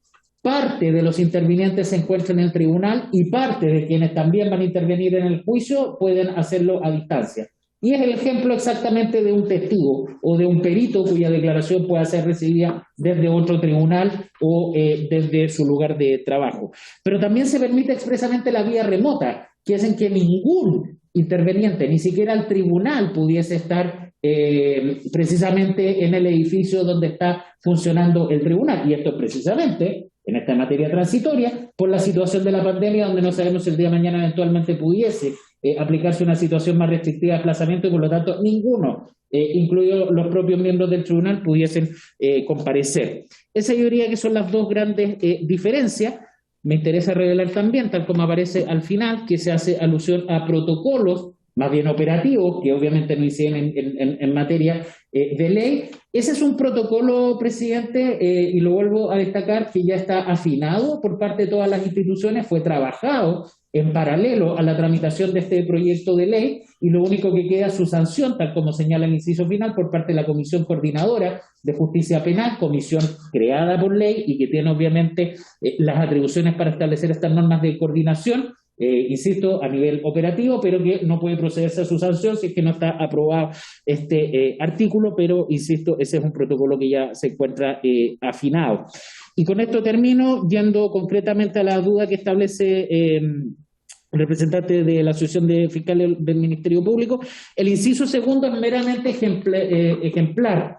parte de los intervinientes se encuentran en el tribunal y parte de quienes también van a intervenir en el juicio pueden hacerlo a distancia. Y es el ejemplo exactamente de un testigo o de un perito cuya declaración pueda ser recibida desde otro tribunal o desde su lugar de trabajo. Pero también se permite expresamente la vía remota, que es en que ningún interveniente, ni siquiera el tribunal, pudiese estar precisamente en el edificio donde está funcionando el tribunal. Y esto precisamente en esta materia transitoria por la situación de la pandemia, donde no sabemos si el día de mañana eventualmente pudiese aplicarse una situación más restrictiva de desplazamiento y por lo tanto ninguno, incluidos los propios miembros del tribunal, pudiesen comparecer. Esa yo diría que son las dos grandes diferencias. Me interesa revelar también, tal como aparece al final, que se hace alusión a protocolos más bien operativos, que obviamente no inciden en materia de ley. Ese es un protocolo, presidente, y lo vuelvo a destacar, que ya está afinado por parte de todas las instituciones, fue trabajado en paralelo a la tramitación de este proyecto de ley, y lo único que queda es su sanción, tal como señala el inciso final, por parte de la Comisión Coordinadora de Justicia Penal, comisión creada por ley y que tiene obviamente las atribuciones para establecer estas normas de coordinación, insisto, a nivel operativo, pero que no puede procederse a su sanción si es que no está aprobado este artículo, pero insisto, ese es un protocolo que ya se encuentra afinado. Y con esto termino, yendo concretamente a la duda que establece el representante de la Asociación de Fiscales del Ministerio Público. El inciso segundo es meramente ejemplar.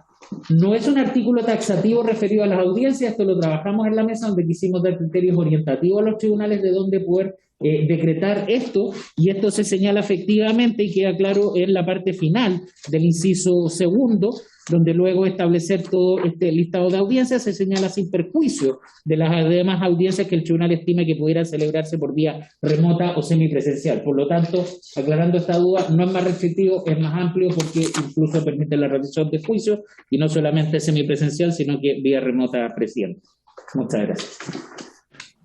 No es un artículo taxativo referido a las audiencias, esto lo trabajamos en la mesa donde quisimos dar criterios orientativos a los tribunales de dónde poder decretar esto, y esto se señala efectivamente y queda claro en la parte final del inciso segundo, donde luego de establecer todo este listado de audiencias se señala sin perjuicio de las demás audiencias que el tribunal estime que pudieran celebrarse por vía remota o semipresencial. Por lo tanto, aclarando esta duda, no es más restrictivo, es más amplio porque incluso permite la realización de juicios y no solamente semipresencial, sino que vía remota, presidente. Muchas gracias.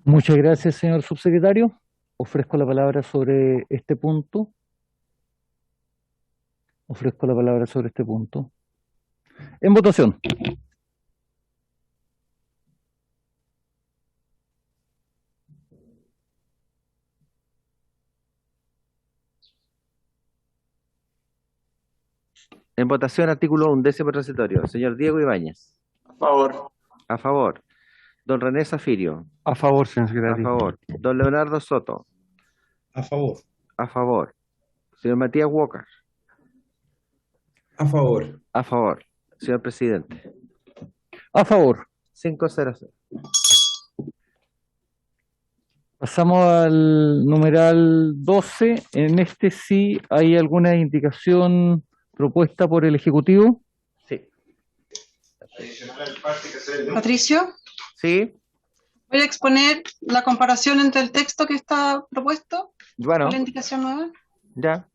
Muchas gracias, señor subsecretario. Ofrezco la palabra sobre este punto. En votación. En votación, artículo 1, 10º transitorio. Señor Diego Ibáñez. A favor. A favor. Don René Zafirio. A favor, señor A secretario. favor. Don Leonardo Soto. A favor. A favor. Señor Matías Walker. A favor. A favor. Señor presidente. A favor. 5-0. Pasamos al numeral 12. En este sí hay alguna indicación propuesta por el Ejecutivo. Sí. Patricio, Sí. voy a exponer la comparación entre el texto que está propuesto Bueno, con la indicación nueva. ya.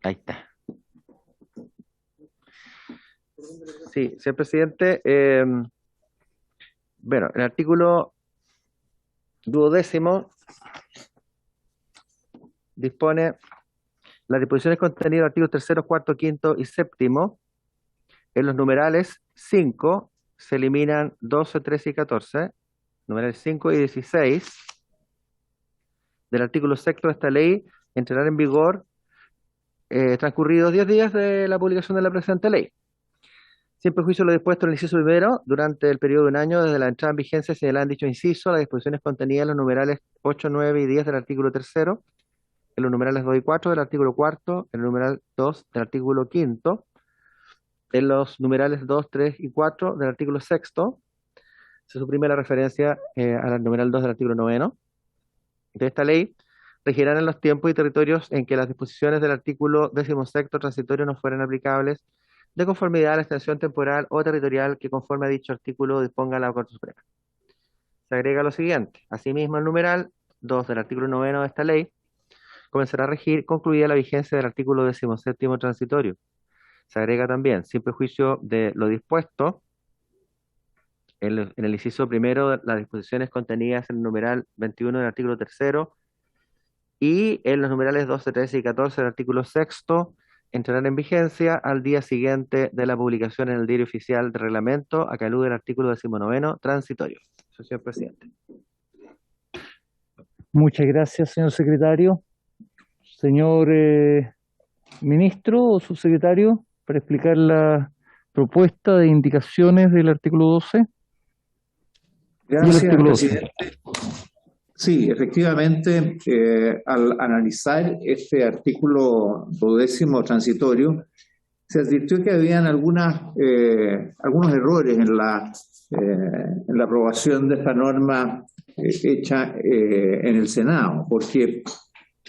Ahí está. Sí, señor presidente. Bueno, el artículo 12º dispone las disposiciones contenidas en los artículos 3º, 4º, 5º y 7º. En los numerales 5 se eliminan 12, 13 y 14. Numerales 5 y 16 del artículo 6º de esta ley entrarán en vigor transcurridos 10 días de la publicación de la presente ley. Sin perjuicio de lo dispuesto en el inciso primero, durante el periodo de un año desde la entrada en vigencia señalada en dicho inciso, las disposiciones contenidas en los numerales 8, 9 y 10 del artículo tercero, en los numerales 2 y 4 del artículo cuarto, en el numeral 2 del artículo quinto, en los numerales 2, 3 y 4 del artículo sexto, se suprime la referencia al numeral 2 del artículo noveno de esta ley, regirán en los tiempos y territorios en que las disposiciones del artículo 16º transitorio no fueran aplicables, de conformidad a la extensión temporal o territorial que conforme a dicho artículo disponga la Corte Suprema. Se agrega lo siguiente: asimismo, el numeral 2 del artículo noveno de esta ley comenzará a regir concluida la vigencia del artículo 17º transitorio. Se agrega también, sin perjuicio de lo dispuesto en el inciso primero, las disposiciones contenidas en el numeral 21 del artículo tercero y en los numerales 12, 13 y 14 del artículo sexto, entrarán en vigencia al día siguiente de la publicación en el Diario Oficial de Reglamento a que alude el artículo 19º transitorio. Señor presidente. Muchas gracias, señor secretario. Señor ministro o subsecretario, para explicar la propuesta de indicaciones del artículo 12. Gracias, presidente. Sí, efectivamente, al analizar este artículo 12º transitorio, se advirtió que habían algunos errores en la aprobación de esta norma hecha en el Senado, porque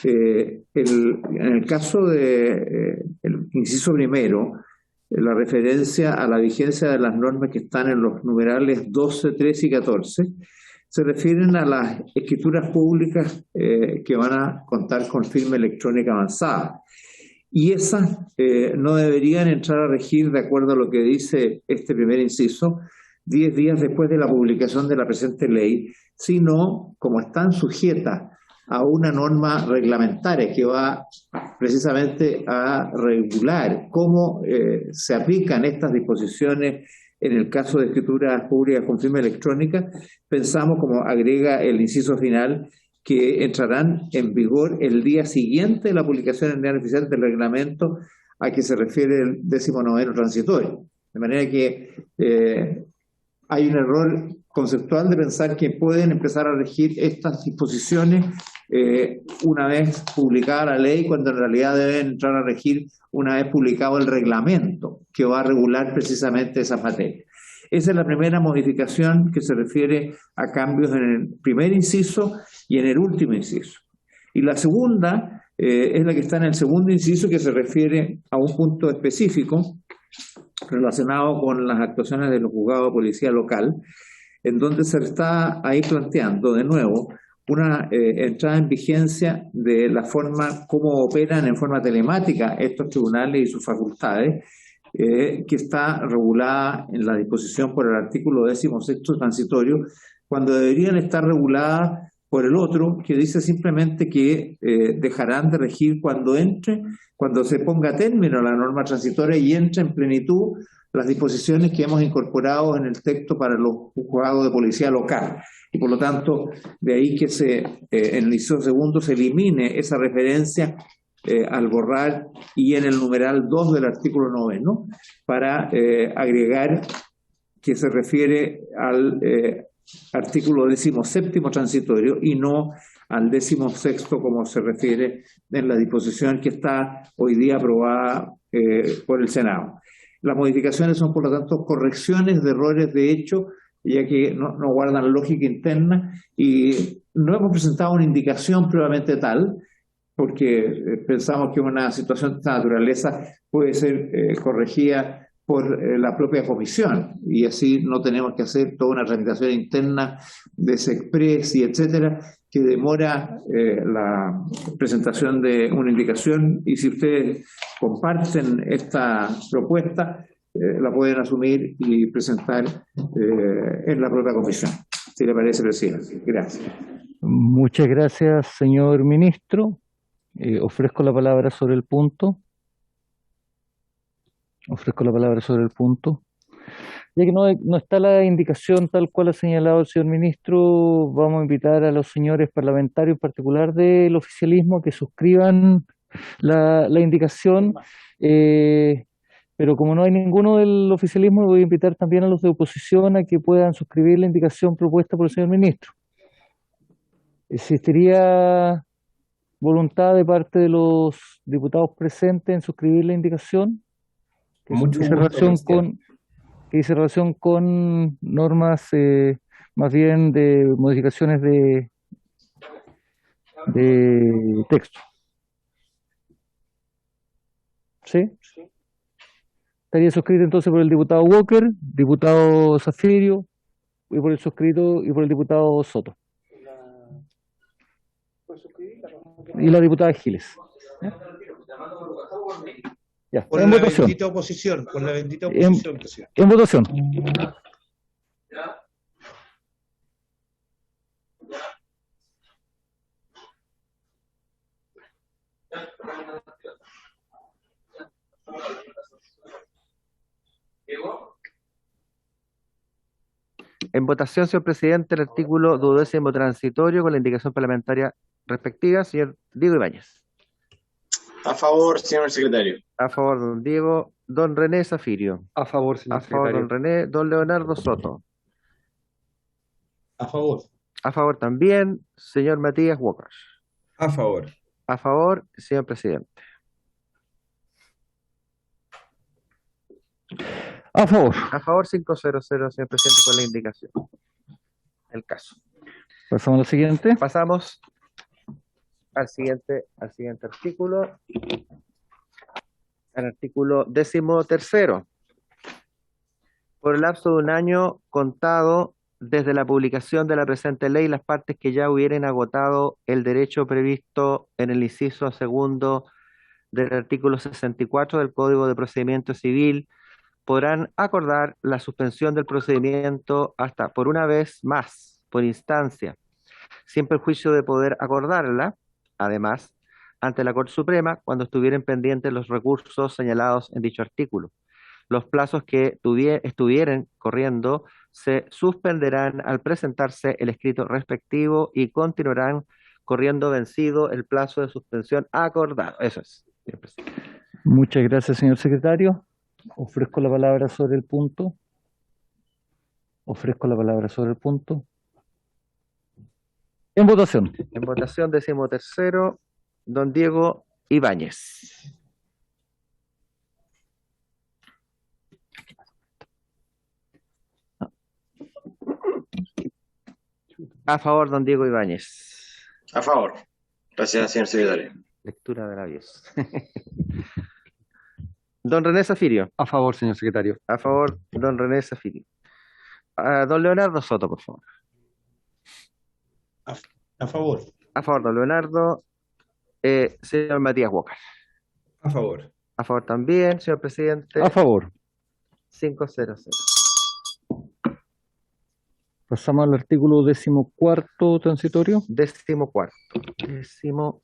en el caso del inciso primero, la referencia a la vigencia de las normas que están en los numerales 12, 13 y 14, se refieren a las escrituras públicas que van a contar con firma electrónica avanzada. Y esas no deberían entrar a regir, de acuerdo a lo que dice este primer inciso, 10 días después de la publicación de la presente ley, sino como están sujetas a una norma reglamentaria que va precisamente a regular cómo se aplican estas disposiciones en el caso de escrituras públicas con firma electrónica. Pensamos, como agrega el inciso final, que entrarán en vigor el día siguiente de la publicación en el Diario Oficial del reglamento a que se refiere el 19º transitorio. De manera que hay un error conceptual de pensar que pueden empezar a regir estas disposiciones una vez publicada la ley, cuando en realidad deben entrar a regir una vez publicado el reglamento que va a regular precisamente esa materia. Esa es la primera modificación que se refiere a cambios en el primer inciso y en el último inciso. Y la segunda es la que está en el segundo inciso, que se refiere a un punto específico relacionado con las actuaciones de los juzgados de policía local, en donde se está ahí planteando de nuevo una entrada en vigencia de la forma como operan en forma telemática estos tribunales y sus facultades, que está regulada en la disposición por el artículo 16º transitorio, cuando deberían estar reguladas por el otro, que dice simplemente que dejarán de regir cuando se ponga término a la norma transitoria y entre en plenitud las disposiciones que hemos incorporado en el texto para los juzgados de policía local. Y por lo tanto, de ahí que en el inciso segundo se elimine esa referencia al borrar y en el numeral 2 del artículo 9, para agregar que se refiere al artículo 17º transitorio y no al 16º, como se refiere en la disposición que está hoy día aprobada por el Senado. Las modificaciones son, por lo tanto, correcciones de errores de hecho, ya que no guardan lógica interna, y no hemos presentado una indicación previamente tal, porque pensamos que una situación de esta naturaleza puede ser corregida por la propia comisión, y así no tenemos que hacer toda una tramitación interna de SECPRES y etcétera, que demora la presentación de una indicación, y si ustedes comparten esta propuesta, la pueden asumir y presentar en la propia comisión, si le parece, presidente. Gracias. Muchas gracias, señor ministro. Ofrezco la palabra sobre el punto. Ya que no está la indicación tal cual ha señalado el señor ministro, vamos a invitar a los señores parlamentarios, en particular del oficialismo, que suscriban la indicación, pero como no hay ninguno del oficialismo, voy a invitar también a los de oposición a que puedan suscribir la indicación propuesta por el señor ministro. ¿Existiría voluntad de parte de los diputados presentes en suscribir la indicación? Que Mucho dice gusto, relación presidente. que dice relación con normas más bien de modificaciones de texto. ¿Sí? Estaría suscrito entonces por el diputado Walker, diputado Zafirio, y por el suscrito y por el diputado Soto. Y la diputada Giles. Ya, Por en la votación. bendita oposición, por la bendita oposición, presidente. En votación. En votación, señor presidente, el artículo 12º transitorio con la indicación parlamentaria respectiva, señor Diego Ibáñez. A favor, señor secretario. A favor, don Diego. Don René Zafirio. A favor, señor A favor, secretario. don René. Don Leonardo Soto. A favor. A favor también, señor Matías Walker. A favor. A favor, señor presidente. A favor. A favor, 500, señor presidente, con la indicación. El caso. Pasamos al siguiente. Pasamos al siguiente artículo. Al artículo 13º. Por el lapso de un año contado desde la publicación de la presente ley, las partes que ya hubieran agotado el derecho previsto en el inciso segundo del artículo 64 del Código de Procedimiento Civil podrán acordar la suspensión del procedimiento hasta por una vez más, por instancia, sin perjuicio de poder acordarla, además, ante la Corte Suprema cuando estuvieran pendientes los recursos señalados en dicho artículo. Los plazos que estuvieran corriendo se suspenderán al presentarse el escrito respectivo y continuarán corriendo vencido el plazo de suspensión acordado. Eso es, señor presidente. Muchas gracias, señor secretario. Ofrezco la palabra sobre el punto. Ofrezco la palabra sobre el punto. En votación. En votación, 13º, don Diego Ibáñez. A favor, don Diego Ibáñez. A favor. Gracias, señor secretario. Lectura de labios. Don René Zafirio. A favor, señor secretario. A favor, don René Zafirio. Don Leonardo Soto, por favor. A favor. A favor, don Leonardo. Señor Matías Walker. A favor. A favor también, señor presidente. A favor. 500. Pasamos al artículo 14º transitorio. 14º.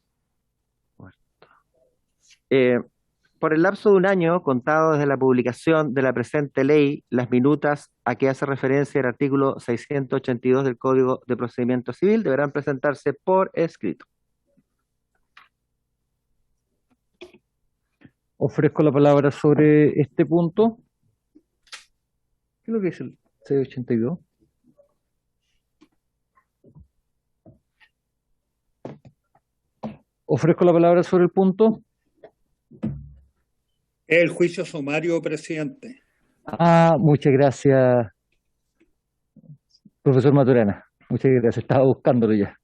Por el lapso de un año, contado desde la publicación de la presente ley, las minutas a que hace referencia el artículo 682 del Código de Procedimiento Civil deberán presentarse por escrito. Ofrezco la palabra sobre este punto. ¿Qué es lo que dice el 682? Ofrezco la palabra sobre el punto. El juicio sumario, presidente. Muchas gracias, profesor Maturana. Muchas gracias, estaba buscándolo ya.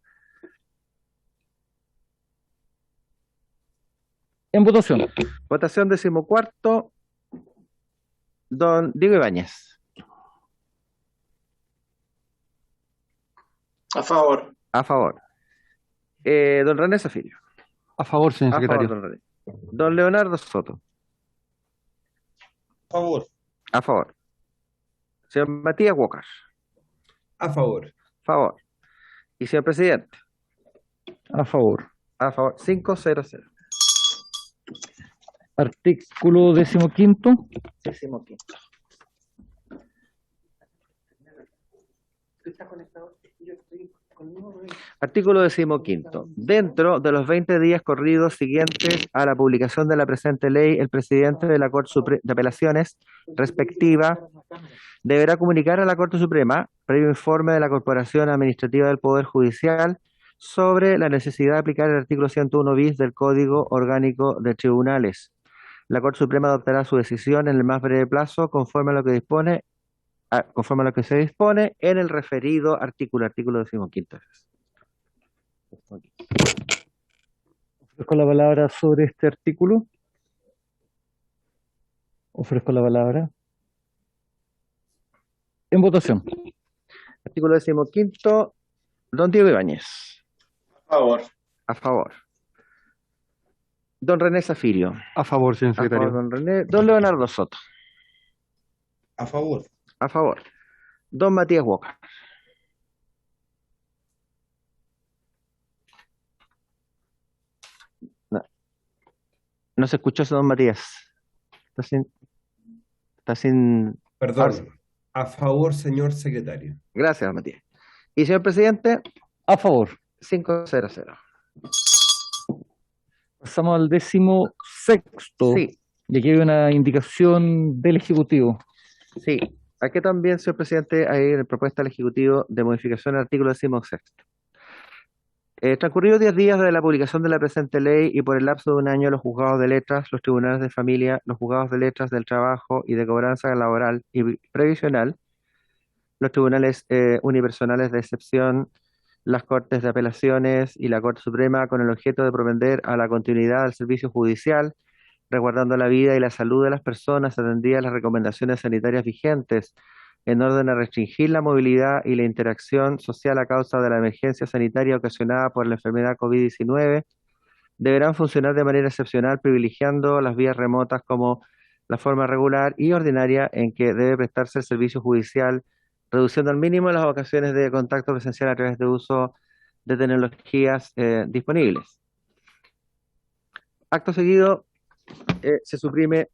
En votación. Votación 14º. Don Diego Ibáñez. A favor. A favor. Don René Zafirio. A favor, señor A favor, secretario. don René. Don Leonardo Soto. A favor. A favor. Señor Matías Walker. A favor. Favor. Y señor presidente. A favor. A favor. 500. Artículo 15º. 15º. ¿Está conectado? Yo estoy Artículo 15. Dentro de los 20 días corridos siguientes a la publicación de la presente ley, el presidente de la Corte de Apelaciones respectiva deberá comunicar a la Corte Suprema, previo informe de la Corporación Administrativa del Poder Judicial, sobre la necesidad de aplicar el artículo 101 bis del Código Orgánico de Tribunales. La Corte Suprema adoptará su decisión en el más breve plazo, conforme a lo que se dispone en el referido artículo 15. Ofrezco la palabra sobre este artículo. Ofrezco la palabra. En votación. Artículo 15. Don Diego Ibáñez. A favor. A favor. Don René Zafirio. A favor, señor A favor, secretario. don René. Don Leonardo Soto. A favor. A favor. Don Matías Walker. No, no se escuchó ese don Matías. Está sin. Perdón. A favor, señor secretario. Gracias, don Matías. Y señor presidente, A favor. 5-0-0. Pasamos al 16º. Sí, Y aquí hay una indicación del Ejecutivo. sí. Aquí también, señor presidente, hay una propuesta del Ejecutivo de modificación al artículo 16. Transcurridos 10 días de la publicación de la presente ley y por el lapso de un año, los juzgados de letras, los tribunales de familia, los juzgados de letras del trabajo y de cobranza laboral y previsional, los tribunales unipersonales de excepción, las Cortes de Apelaciones y la Corte Suprema, con el objeto de propender a la continuidad del servicio judicial, resguardando la vida y la salud de las personas, atendidas las recomendaciones sanitarias vigentes, en orden a restringir la movilidad y la interacción social a causa de la emergencia sanitaria ocasionada por la enfermedad COVID-19, deberán funcionar de manera excepcional, privilegiando las vías remotas como la forma regular y ordinaria en que debe prestarse el servicio judicial, reduciendo al mínimo las ocasiones de contacto presencial a través de uso de tecnologías disponibles. Acto seguido, se suprime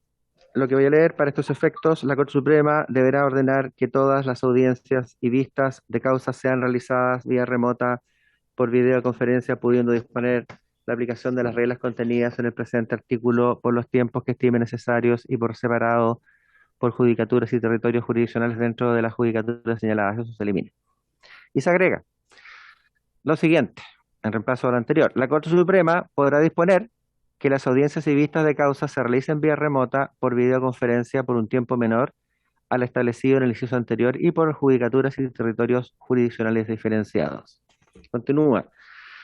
lo que voy a leer. Para estos efectos, la Corte Suprema deberá ordenar que todas las audiencias y vistas de causas sean realizadas vía remota por videoconferencia, pudiendo disponer la aplicación de las reglas contenidas en el presente artículo por los tiempos que estime necesarios y por separado por judicaturas y territorios jurisdiccionales dentro de las judicaturas señaladas. Eso se elimina. Y se agrega lo siguiente, en reemplazo a lo anterior. La Corte Suprema podrá disponer que las audiencias y vistas de causa se realicen vía remota por videoconferencia por un tiempo menor al establecido en el inciso anterior y por judicaturas y territorios jurisdiccionales diferenciados. Continúa.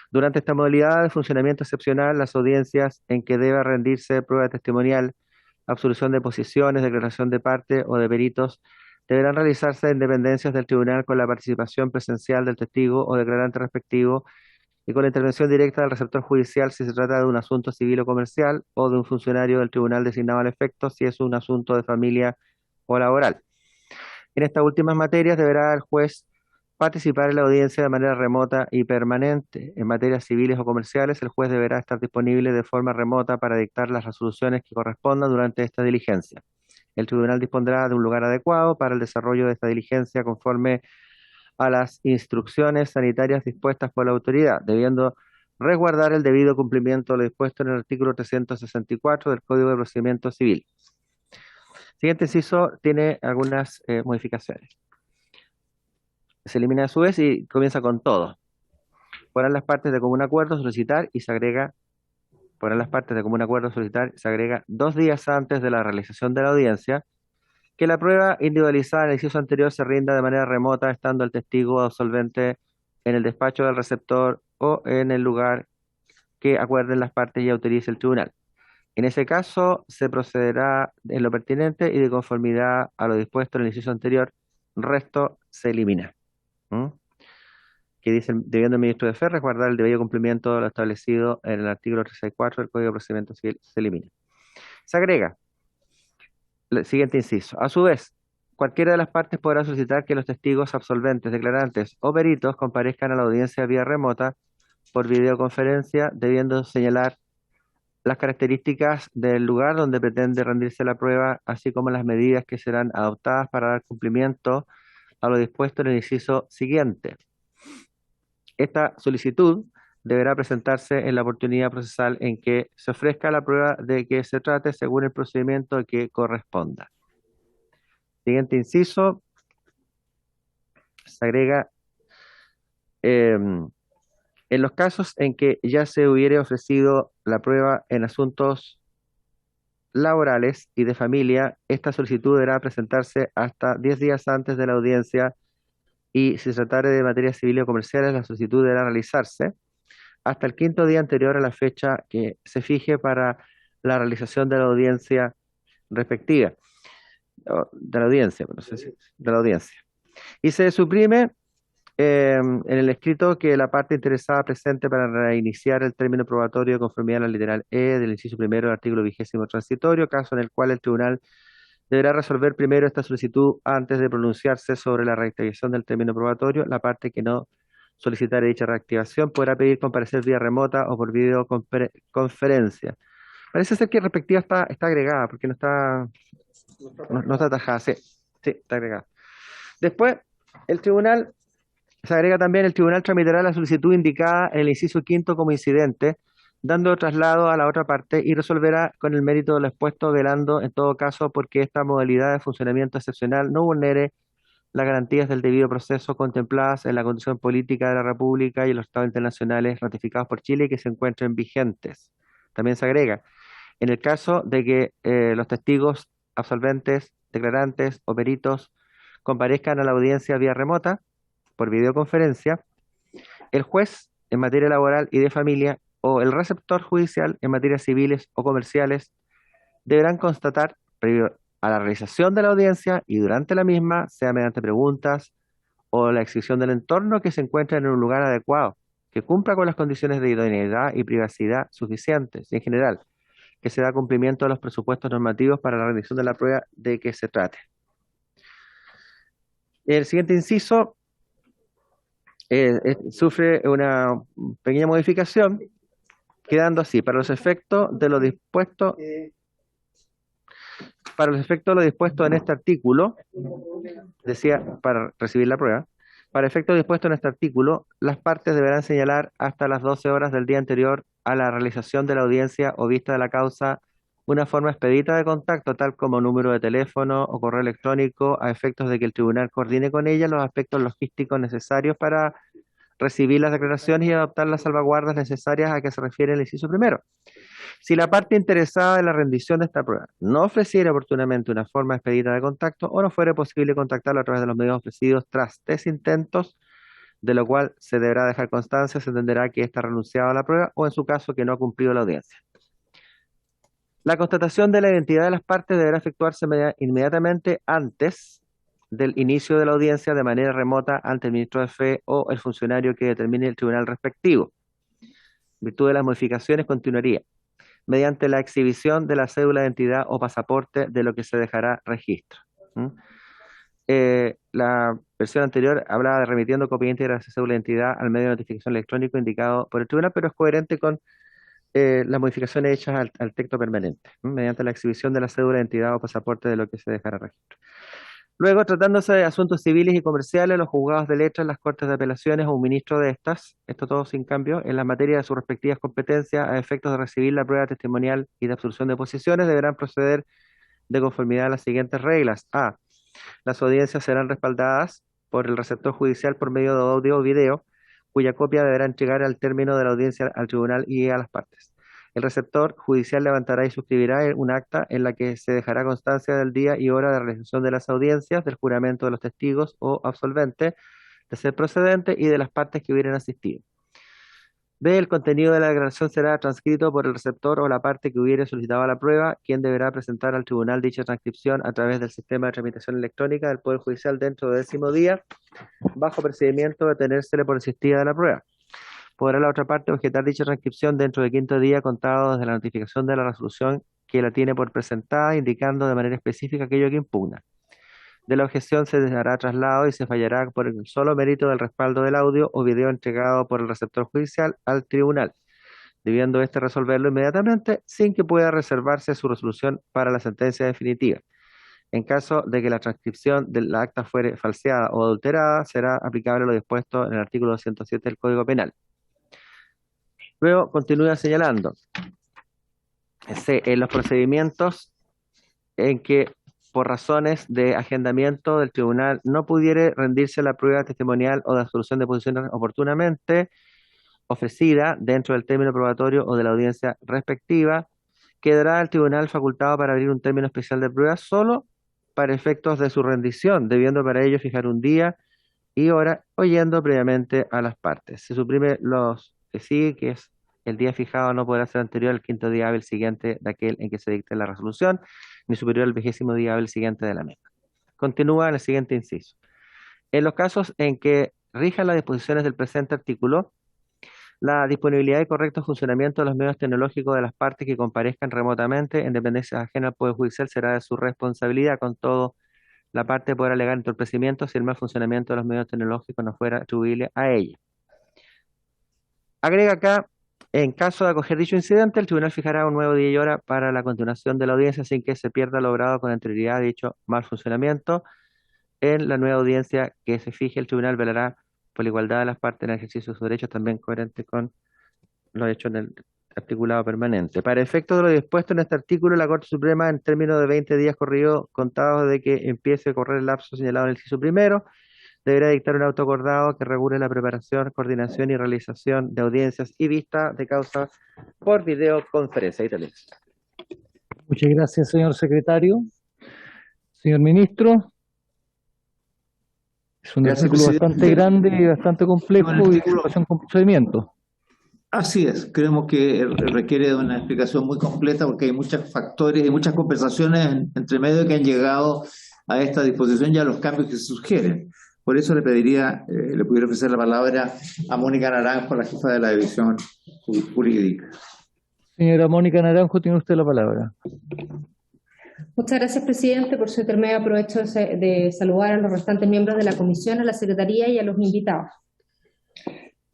Durante esta modalidad de funcionamiento excepcional, las audiencias en que deba rendirse prueba testimonial, absolución de posiciones, declaración de parte o de peritos, deberán realizarse en dependencias del tribunal con la participación presencial del testigo o declarante respectivo y con la intervención directa del receptor judicial si se trata de un asunto civil o comercial o de un funcionario del tribunal designado al efecto si es un asunto de familia o laboral. En estas últimas materias deberá el juez participar en la audiencia de manera remota y permanente. En materias civiles o comerciales, el juez deberá estar disponible de forma remota para dictar las resoluciones que correspondan durante esta diligencia. El tribunal dispondrá de un lugar adecuado para el desarrollo de esta diligencia conforme a las instrucciones sanitarias dispuestas por la autoridad, debiendo resguardar el debido cumplimiento de lo dispuesto en el artículo 364 del Código de Procedimiento Civil. Siguiente inciso tiene algunas modificaciones. Se elimina a su vez y comienza con todo. Podrán las partes de común acuerdo solicitar y se agrega, podrán las partes de común acuerdo solicitar y se agrega 2 días antes de la realización de la audiencia, que la prueba individualizada en el inciso anterior se rinda de manera remota, estando el testigo absolvente en el despacho del receptor o en el lugar que acuerden las partes y autorice el tribunal. En ese caso, se procederá en lo pertinente y de conformidad a lo dispuesto en el inciso anterior, resto se elimina. Que dice, debiendo el ministro de Fe resguardar el debido cumplimiento de lo establecido en el artículo 364 del Código de Procedimiento Civil, se elimina. Se agrega el siguiente inciso. A su vez, cualquiera de las partes podrá solicitar que los testigos absolventes, declarantes o peritos comparezcan a la audiencia vía remota por videoconferencia, debiendo señalar las características del lugar donde pretende rendirse la prueba, así como las medidas que serán adoptadas para dar cumplimiento a lo dispuesto en el inciso siguiente. Esta solicitud deberá presentarse en la oportunidad procesal en que se ofrezca la prueba de que se trate según el procedimiento que corresponda. Siguiente inciso, se agrega en los casos en que ya se hubiere ofrecido la prueba en asuntos laborales y de familia, esta solicitud deberá presentarse hasta 10 días antes de la audiencia y si se tratare de materias civiles o comerciales, la solicitud deberá realizarse hasta el 5º día anterior a la fecha que se fije para la realización de la audiencia respectiva, de la audiencia, no sé si, de la audiencia. Y se suprime en el escrito que la parte interesada presente para reiniciar el término probatorio de conformidad a la literal E del inciso primero del artículo 20º transitorio, caso en el cual el tribunal deberá resolver primero esta solicitud antes de pronunciarse sobre la reactivación del término probatorio. La parte que no solicitare dicha reactivación podrá pedir comparecer vía remota o por videoconferencia. Parece ser que respectiva está agregada, porque no está atajada. Sí, está agregada. Después, se agrega también, el tribunal tramitará la solicitud indicada en el inciso 5º como incidente, dando traslado a la otra parte y resolverá con el mérito de lo expuesto, velando en todo caso porque esta modalidad de funcionamiento excepcional no vulnere las garantías del debido proceso contempladas en la Constitución Política de la República y en los tratados internacionales ratificados por Chile y que se encuentren vigentes. También se agrega, en el caso de que los testigos, absolventes, declarantes o peritos comparezcan a la audiencia vía remota, por videoconferencia, el juez en materia laboral y de familia o el receptor judicial en materias civiles o comerciales deberán constatar, previo a la realización de la audiencia y durante la misma, sea mediante preguntas o la exhibición del entorno, que se encuentre en un lugar adecuado, que cumpla con las condiciones de idoneidad y privacidad suficientes, y en general, que se da cumplimiento a los presupuestos normativos para la rendición de la prueba de que se trate. El siguiente inciso sufre una pequeña modificación, quedando así: para los efectos de lo dispuesto en este artículo, decía, para recibir la prueba, para efectos dispuestos en este artículo, las partes deberán señalar hasta las 12 horas del día anterior a la realización de la audiencia o vista de la causa una forma expedita de contacto, tal como número de teléfono o correo electrónico, a efectos de que el tribunal coordine con ella los aspectos logísticos necesarios para recibir las declaraciones y adoptar las salvaguardas necesarias a que se refiere el inciso primero. Si la parte interesada en la rendición de esta prueba no ofreciera oportunamente una forma expedita de contacto o no fuera posible contactarlo a través de los medios ofrecidos tras 3 intentos, de lo cual se deberá dejar constancia, se entenderá que ésta ha renunciado a la prueba o en su caso que no ha cumplido la audiencia. La constatación de la identidad de las partes deberá efectuarse inmediatamente antes del inicio de la audiencia de manera remota ante el ministro de Fe o el funcionario que determine el tribunal respectivo. En virtud de las modificaciones, continuaría mediante la exhibición de la cédula de identidad o pasaporte, de lo que se dejará registro. La versión anterior hablaba de remitiendo copia íntegra de la cédula de identidad al medio de notificación electrónico indicado por el tribunal, pero es coherente con las modificaciones hechas al texto permanente, mediante la exhibición de la cédula de identidad o pasaporte, de lo que se dejará registro. Luego, tratándose de asuntos civiles y comerciales, los juzgados de letras, las cortes de apelaciones o un ministro de estas, esto todo sin cambio, en la materia de sus respectivas competencias, a efectos de recibir la prueba testimonial y de absolución de posiciones, deberán proceder de conformidad a las siguientes reglas. A. Las audiencias serán respaldadas por el receptor judicial por medio de audio o video, cuya copia deberá entregar al término de la audiencia al tribunal y a las partes. El receptor judicial levantará y suscribirá un acta en la que se dejará constancia del día y hora de realización de las audiencias, del juramento de los testigos o absolventes, de ser procedente y de las partes que hubieran asistido. B. El contenido de la declaración será transcrito por el receptor o la parte que hubiere solicitado la prueba, quien deberá presentar al tribunal dicha transcripción a través del sistema de tramitación electrónica del Poder Judicial dentro del 10º día, bajo procedimiento de tenérsele por existida de la prueba. Podrá la otra parte objetar dicha transcripción dentro del 5º día contado desde la notificación de la resolución que la tiene por presentada, indicando de manera específica aquello que impugna. De la objeción se dará traslado y se fallará por el solo mérito del respaldo del audio o video entregado por el receptor judicial al tribunal, debiendo éste resolverlo inmediatamente sin que pueda reservarse su resolución para la sentencia definitiva. En caso de que la transcripción del acta fuere falseada o adulterada, será aplicable lo dispuesto en el artículo 207 del Código Penal. Luego continúa señalando, en los procedimientos en que por razones de agendamiento del tribunal no pudiere rendirse la prueba testimonial o de absolución de posiciones oportunamente ofrecida dentro del término probatorio o de la audiencia respectiva, quedará el tribunal facultado para abrir un término especial de prueba solo para efectos de su rendición, debiendo para ello fijar un día y hora, oyendo previamente a las partes. Se suprime los que sigue, que es el día fijado no podrá ser anterior al 5º día hábil siguiente de aquel en que se dicte la resolución, ni superior al 20º día hábil siguiente de la misma. Continúa en el siguiente inciso. En los casos en que rijan las disposiciones del presente artículo, la disponibilidad y correcto funcionamiento de los medios tecnológicos de las partes que comparezcan remotamente en dependencias ajenas al Poder Judicial será de su responsabilidad. Con todo, la parte podrá alegar entorpecimiento si el mal funcionamiento de los medios tecnológicos no fuera atribuible a ella. Agrega acá, en caso de acoger dicho incidente, el tribunal fijará un nuevo día y hora para la continuación de la audiencia sin que se pierda logrado con anterioridad dicho mal funcionamiento. En la nueva audiencia que se fije, el tribunal velará por la igualdad de las partes en el ejercicio de sus derechos, también coherente con lo hecho en el articulado permanente. Para efecto de lo dispuesto en este artículo, la Corte Suprema, en términos de 20 días corridos contados de que empiece a correr el lapso señalado en el inciso primero, deberá dictar un auto acordado que regule la preparación, coordinación y realización de audiencias y vista de causa por videoconferencia. Ahí tenés. Muchas gracias, señor secretario. Señor ministro. Es un artículo bastante grande y bastante complejo y en relación con procedimientos. Así es, creemos que requiere de una explicación muy completa porque hay muchos factores y muchas conversaciones entre medio que han llegado a esta disposición y a los cambios que se sugieren. Por eso le pediría, le pudiera ofrecer la palabra a Mónica Naranjo, la jefa de la división jurídica. Señora Mónica Naranjo, tiene usted la palabra. Muchas gracias, presidente. Por su intermedio aprovecho de saludar a los restantes miembros de la comisión, a la secretaría y a los invitados.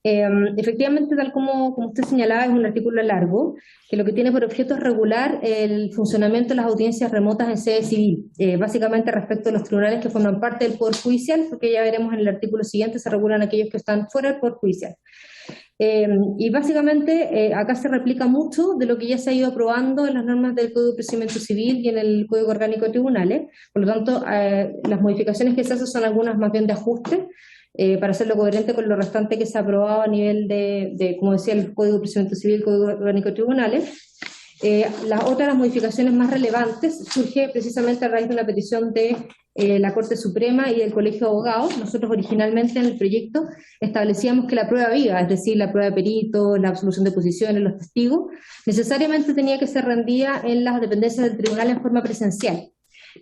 Efectivamente, tal como usted señalaba, es un artículo largo que lo que tiene por objeto es regular el funcionamiento de las audiencias remotas en sede civil, básicamente respecto a los tribunales que forman parte del Poder Judicial, porque ya veremos en el artículo siguiente se regulan aquellos que están fuera del Poder Judicial. Y básicamente acá se replica mucho de lo que ya se ha ido aprobando en las normas del Código de Procedimiento Civil y en el Código Orgánico de Tribunales. Por lo tanto, las modificaciones que se hacen son algunas más bien de ajuste, para hacerlo coherente con lo restante que se ha aprobado a nivel de como decía, el Código de Procedimiento Civil y el Código Orgánico de Tribunales. Las modificaciones más relevantes surge precisamente a raíz de una petición de la Corte Suprema y del Colegio de Abogados. Nosotros originalmente en el proyecto establecíamos que la prueba viva, es decir, la prueba de perito, la absolución de posiciones, los testigos, necesariamente tenía que ser rendida en las dependencias del tribunal en forma presencial.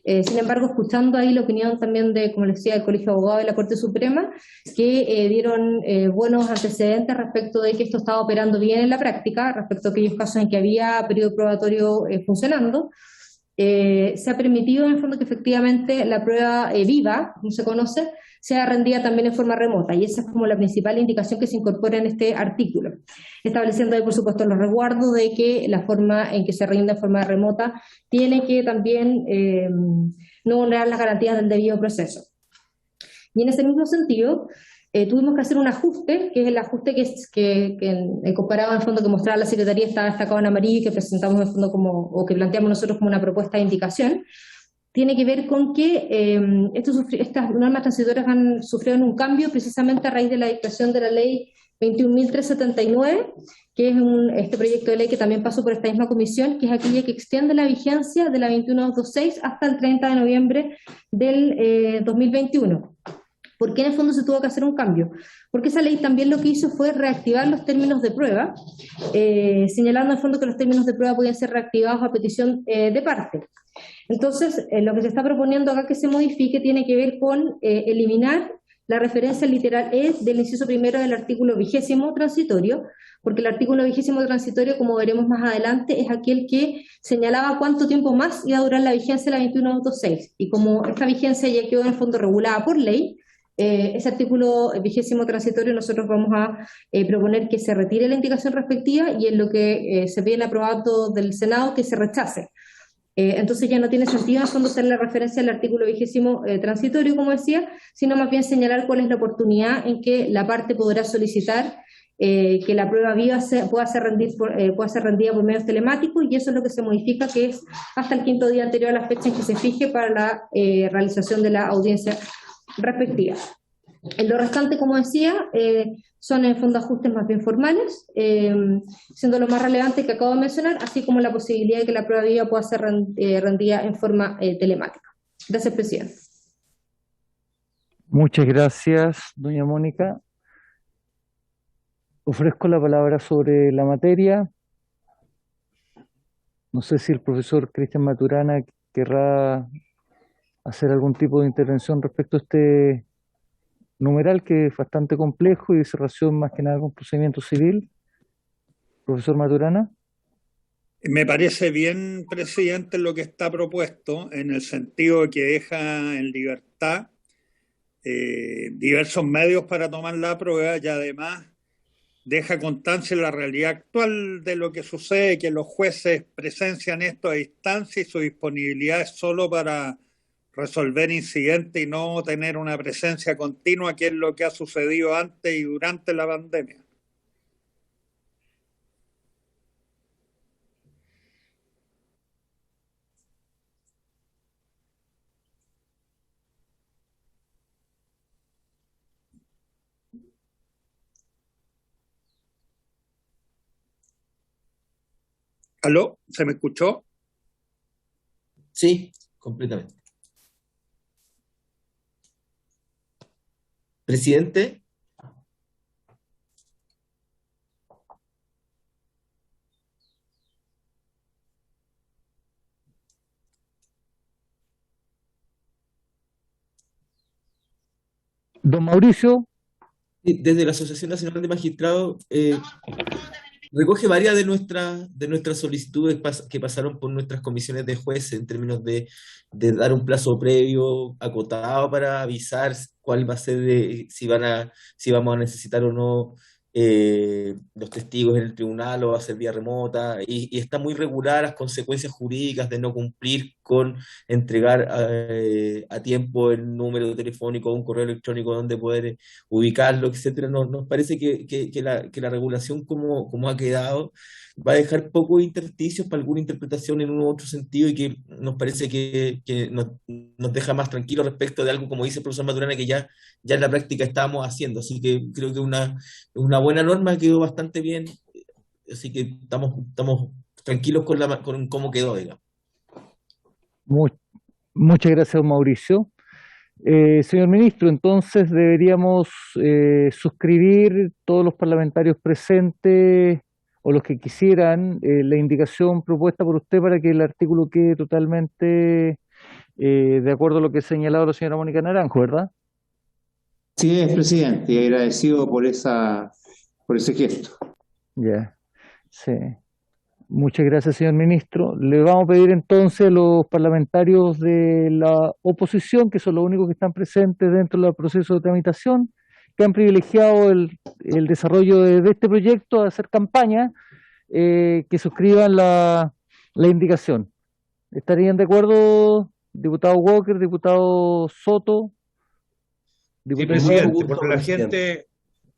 Sin embargo, escuchando ahí la opinión también de, como les decía, del Colegio de Abogados y la Corte Suprema, que dieron buenos antecedentes respecto de que esto estaba operando bien en la práctica, respecto a aquellos casos en que había periodo probatorio funcionando, se ha permitido en el fondo que efectivamente la prueba viva, como se conoce, sea rendida también en forma remota, y esa es como la principal indicación que se incorpora en este artículo, estableciendo ahí por supuesto los resguardos de que la forma en que se rinda en forma remota tiene que también no vulnerar las garantías del debido proceso. Y en ese mismo sentido, tuvimos que hacer un ajuste, que es el ajuste que comparado en el fondo que mostraba la Secretaría, está destacado en amarillo y que presentamos en el fondo o que planteamos nosotros como una propuesta de indicación. Tiene que ver con que estas normas transitorias han sufrido un cambio precisamente a raíz de la dictación de la ley 21.379, que es este proyecto de ley que también pasó por esta misma comisión, que es aquella que extiende la vigencia de la 21.226 hasta el 30 de noviembre del 2021. ¿Por qué en el fondo se tuvo que hacer un cambio? Porque esa ley también lo que hizo fue reactivar los términos de prueba, señalando en el fondo que los términos de prueba podían ser reactivados a petición de parte. Entonces, lo que se está proponiendo acá que se modifique tiene que ver con eliminar la referencia literal E del inciso primero del artículo 20º transitorio, porque el artículo 20º transitorio, como veremos más adelante, es aquel que señalaba cuánto tiempo más iba a durar la vigencia de la 21.226. Y como esta vigencia ya quedó en el fondo regulada por ley, ese artículo 20º transitorio nosotros vamos a proponer que se retire la indicación respectiva y en lo que se viene aprobado del Senado que se rechace. Entonces ya no tiene sentido en el fondo hacer la referencia al artículo 20 transitorio, como decía, sino más bien señalar cuál es la oportunidad en que la parte podrá solicitar que la prueba viva pueda ser rendida por medios telemáticos, y eso es lo que se modifica, que es hasta el 5.º día anterior a la fecha en que se fije para la realización de la audiencia respectiva. En lo restante, como decía, son en el fondo ajustes más bien formales, siendo lo más relevante que acabo de mencionar, así como la posibilidad de que la prueba viva pueda ser rendida en forma telemática. Gracias, presidente. Muchas gracias, doña Mónica. Ofrezco la palabra sobre la materia. No sé si el profesor Cristian Maturana querrá hacer algún tipo de intervención respecto a este numeral, que es bastante complejo y dice relación más que nada con procedimiento civil. Profesor Maturana. Me parece bien, presidente, lo que está propuesto, en el sentido de que deja en libertad diversos medios para tomar la prueba, y además deja constancia en la realidad actual de lo que sucede, que los jueces presencian esto a distancia y su disponibilidad es solo para resolver incidentes y no tener una presencia continua, que es lo que ha sucedido antes y durante la pandemia. ¿Aló? ¿Se me escuchó? Sí, completamente. Presidente. Don Mauricio. Desde la Asociación Nacional de Magistrados recoge varias de nuestras solicitudes que pasaron por nuestras comisiones de jueces, en términos de dar un plazo previo acotado para avisar cuál va a ser, si vamos a necesitar o no los testigos en el tribunal, o va a ser vía remota, y está muy regular las consecuencias jurídicas de no cumplir con entregar a tiempo el número telefónico o un correo electrónico donde poder ubicarlo, etcétera. Nos parece que la regulación como ha quedado va a dejar pocos intersticios para alguna interpretación en un u otro sentido, y que nos parece que nos deja más tranquilos respecto de algo, como dice el profesor Maturana, que ya en la práctica estamos haciendo. Así que creo que una buena norma, quedó bastante bien, así que estamos tranquilos con cómo quedó, digamos. Muchas gracias, Mauricio. Señor ministro, entonces deberíamos suscribir todos los parlamentarios presentes, o los que quisieran, la indicación propuesta por usted para que el artículo quede totalmente de acuerdo a lo que ha señalado la señora Mónica Naranjo, ¿verdad? Sí, es, presidente, y agradecido por ese gesto. Ya, sí. Muchas gracias, señor ministro. Le vamos a pedir entonces a los parlamentarios de la oposición, que son los únicos que están presentes dentro del proceso de tramitación, que han privilegiado el desarrollo de este proyecto, a hacer campaña, que suscriban la indicación. ¿Estarían de acuerdo, diputado Walker, diputado Soto? Sí, presidente,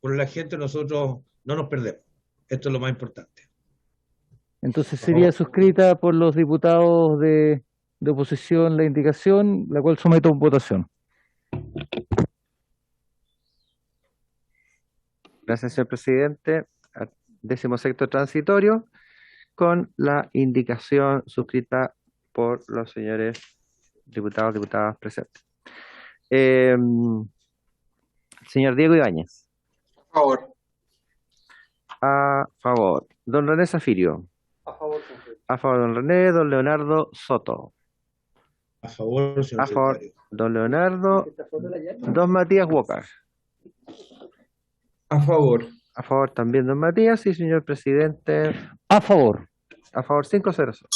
por la gente nosotros no nos perdemos. Esto es lo más importante. Entonces sería suscrita por los diputados de oposición la indicación, la cual someto a votación. Gracias, señor presidente. 16º transitorio, con la indicación suscrita por los señores diputados, diputadas presentes. Señor Diego Ibáñez. A favor. A favor. Don René Zafirio. A favor. A favor, don René. Don Leonardo Soto. A favor, señor A favor, secretario. don Leonardo. Don Matías Walker. A favor. A favor también, don Matías. Y señor presidente. A favor. A favor, 5-0.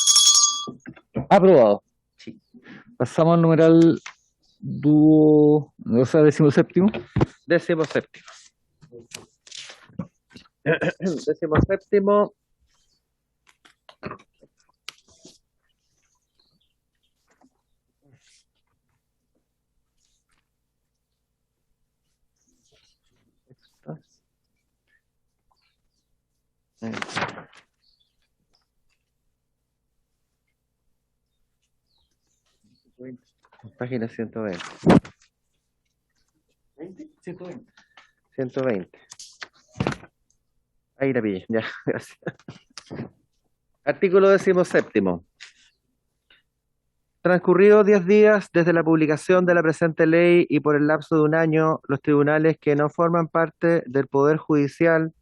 Aprobado. Sí. Pasamos al numeral dúo, o sea, 17º. 17º. 17º. Página 120. 120. 120. Ahí la pillé, ya, gracias. Artículo 17. Transcurridos 10 días desde la publicación de la presente ley y por el lapso de un año, los tribunales que no forman parte del Poder Judicial,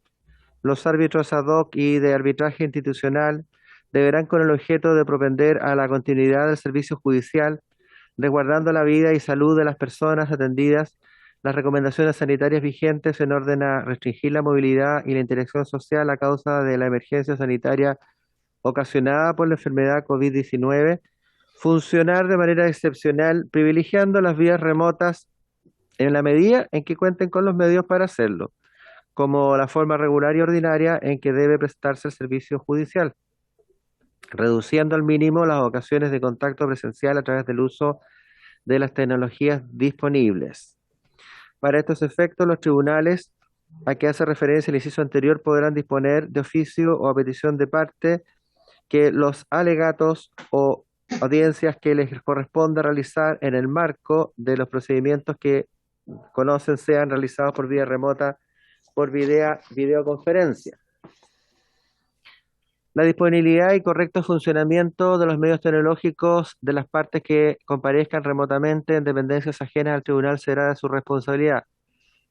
los árbitros ad hoc y de arbitraje institucional, deberán con el objeto de propender a la continuidad del servicio judicial, resguardando la vida y salud de las personas atendidas, las recomendaciones sanitarias vigentes en orden a restringir la movilidad y la interacción social a causa de la emergencia sanitaria ocasionada por la enfermedad COVID-19, funcionar de manera excepcional, privilegiando las vías remotas en la medida en que cuenten con los medios para hacerlo, como la forma regular y ordinaria en que debe prestarse el servicio judicial, reduciendo al mínimo las ocasiones de contacto presencial a través del uso de las tecnologías disponibles. Para estos efectos, los tribunales a que hace referencia el inciso anterior podrán disponer de oficio o a petición de parte que los alegatos o audiencias que les corresponda realizar en el marco de los procedimientos que conocen sean realizados por vía remota, por videoconferencia. La disponibilidad y correcto funcionamiento de los medios tecnológicos de las partes que comparezcan remotamente en dependencias ajenas al tribunal será de su responsabilidad.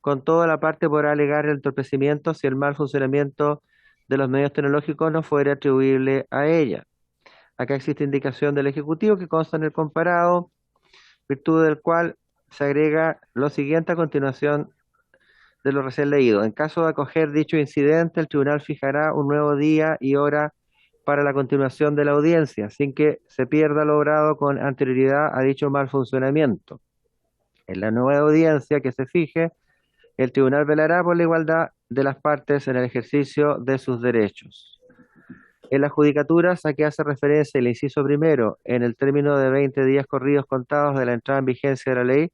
Con todo, la parte podrá alegar el entorpecimiento si el mal funcionamiento de los medios tecnológicos no fuera atribuible a ella. Acá existe indicación del Ejecutivo que consta en el comparado, virtud del cual se agrega lo siguiente a continuación de lo recién leído. En caso de acoger dicho incidente, el tribunal fijará un nuevo día y hora para la continuación de la audiencia, sin que se pierda lo logrado con anterioridad a dicho mal funcionamiento. En la nueva audiencia que se fije, el tribunal velará por la igualdad de las partes en el ejercicio de sus derechos. En las judicaturas a que hace referencia el inciso primero, en el término de 20 días corridos contados de la entrada en vigencia de la ley,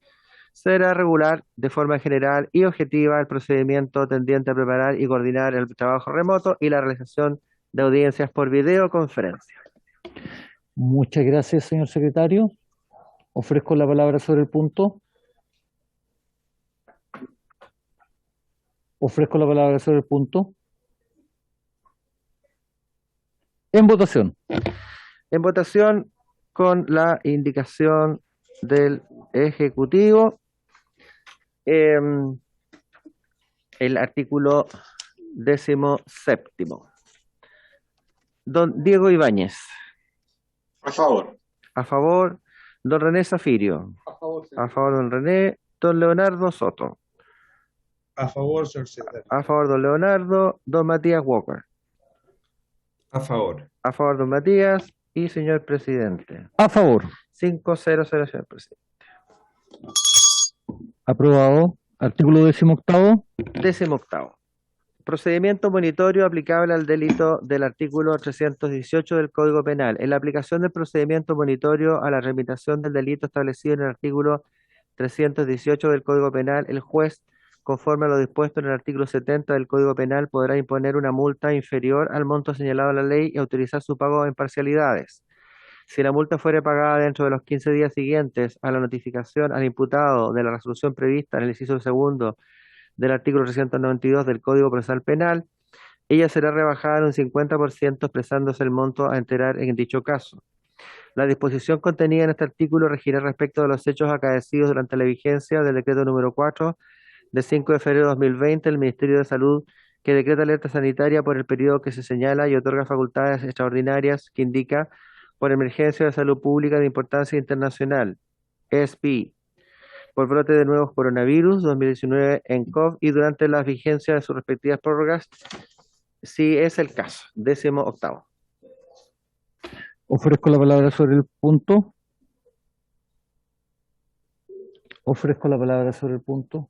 será regular de forma general y objetiva el procedimiento tendiente a preparar y coordinar el trabajo remoto y la realización de audiencias por videoconferencia. Muchas gracias, señor secretario. Ofrezco la palabra sobre el punto. Ofrezco la palabra sobre el punto. En votación. En votación con la indicación del Ejecutivo. El artículo 17. Don Diego Ibáñez. A favor. A favor. Don René Zafirio. A favor, A favor, don René. Don Leonardo Soto. A favor, señor secretario. A favor, don Leonardo. Don Matías Walker. A favor. A favor, don Matías. Y señor presidente. A favor. 5-0, señor presidente. Aprobado. Artículo 18. 18. Procedimiento monitorio aplicable al delito del artículo 318 del Código Penal. En la aplicación del procedimiento monitorio a la remitación del delito establecido en el artículo 318 del Código Penal, el juez, conforme a lo dispuesto en el artículo 70 del Código Penal, podrá imponer una multa inferior al monto señalado en la ley y autorizar su pago en parcialidades. Si la multa fuere pagada dentro de los 15 días siguientes a la notificación al imputado de la resolución prevista en el inciso segundo del artículo 392 del Código Procesal Penal, ella será rebajada en un 50% expresándose el monto a enterar en dicho caso. La disposición contenida en este artículo regirá respecto de los hechos acaecidos durante la vigencia del decreto número 4 de 5 de febrero de 2020 del Ministerio de Salud, que decreta alerta sanitaria por el periodo que se señala y otorga facultades extraordinarias que indica por emergencia de salud pública de importancia internacional, ESPI, por brote de nuevos coronavirus 2019 en COV y durante la vigencia de sus respectivas prórrogas, si es el caso. 18. Ofrezco la palabra sobre el punto. Ofrezco la palabra sobre el punto.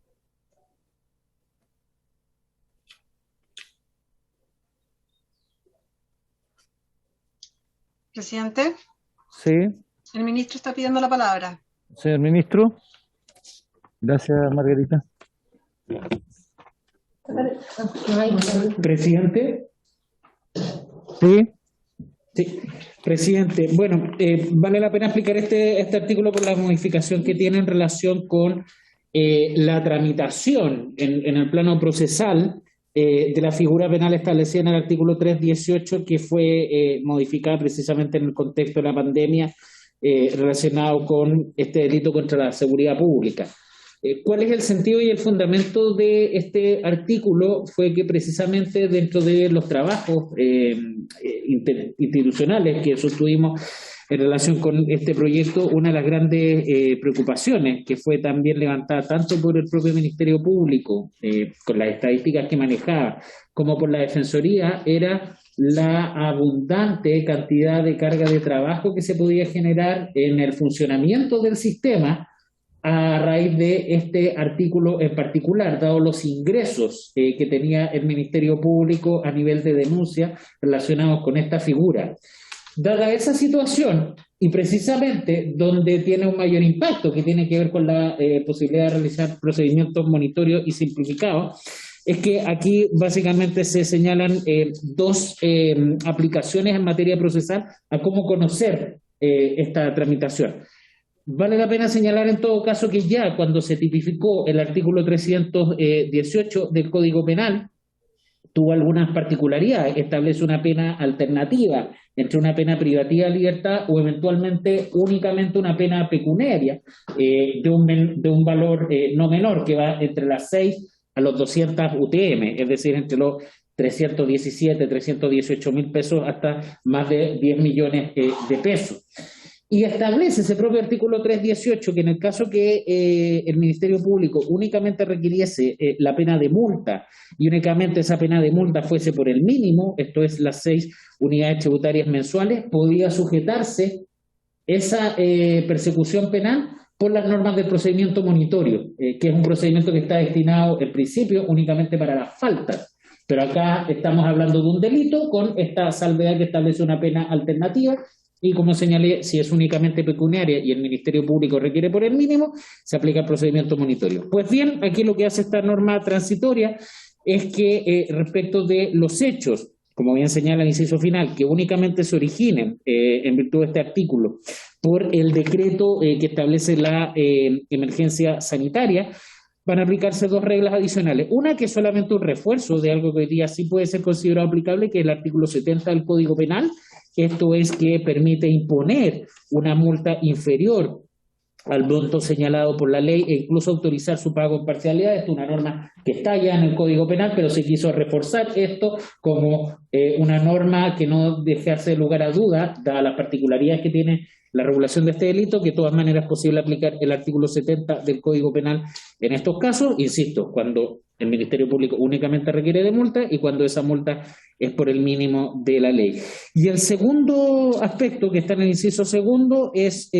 Presidente, Sí, el ministro está pidiendo la palabra. señor ministro. Gracias, Margarita. Presidente, Sí, Sí, presidente. Bueno, vale la pena explicar este artículo por la modificación que tiene en relación con la tramitación en el plano procesal de la figura penal establecida en el artículo 318, que fue modificada precisamente en el contexto de la pandemia relacionado con este delito contra la seguridad pública. ¿Cuál es el sentido y el fundamento de este artículo? Fue que precisamente dentro de los trabajos institucionales que sostuvimos en relación con este proyecto, una de las grandes preocupaciones que fue también levantada tanto por el propio Ministerio Público, con las estadísticas que manejaba, como por la Defensoría, era la abundante cantidad de carga de trabajo que se podía generar en el funcionamiento del sistema a raíz de este artículo en particular, dado los ingresos que tenía el Ministerio Público a nivel de denuncia relacionados con esta figura. Dada esa situación, y precisamente donde tiene un mayor impacto, que tiene que ver con la posibilidad de realizar procedimientos monitorios y simplificados, es que aquí básicamente se señalan dos aplicaciones en materia procesal a cómo conocer esta tramitación. Vale la pena señalar en todo caso que ya cuando se tipificó el artículo 318 del Código Penal, tuvo algunas particularidades, establece una pena alternativa entre una pena privativa de libertad o eventualmente únicamente una pena pecuniaria de un valor no menor, que va entre las 6 a los 200 UTM, es decir, entre los 317, 318 mil pesos hasta más de 10 millones de pesos. Y establece ese propio artículo 318 que en el caso que el Ministerio Público únicamente requiriese la pena de multa y únicamente esa pena de multa fuese por el mínimo, esto es las 6 unidades tributarias mensuales, podía sujetarse esa persecución penal por las normas del procedimiento monitorio, que es un procedimiento que está destinado en principio únicamente para las faltas. Pero acá estamos hablando de un delito con esta salvedad que establece una pena alternativa. Y como señalé, si es únicamente pecuniaria y el Ministerio Público requiere por el mínimo, se aplica el procedimiento monitorio. Pues bien, aquí lo que hace esta norma transitoria es que respecto de los hechos, como bien señala el inciso final, que únicamente se originen en virtud de este artículo por el decreto que establece la emergencia sanitaria, van a aplicarse dos reglas adicionales. Una que es solamente un refuerzo de algo que hoy día sí puede ser considerado aplicable, que es el artículo 70 del Código Penal. Esto es que permite imponer una multa inferior al monto señalado por la ley e incluso autorizar su pago en parcialidad. Esto es una norma que está ya en el Código Penal, pero se quiso reforzar esto como una norma que no dejase lugar a duda, dadas las particularidades que tiene la regulación de este delito, que de todas maneras es posible aplicar el artículo 70 del Código Penal en estos casos, insisto, cuando el Ministerio Público únicamente requiere de multa y cuando esa multa es por el mínimo de la ley. Y el segundo aspecto que está en el inciso segundo es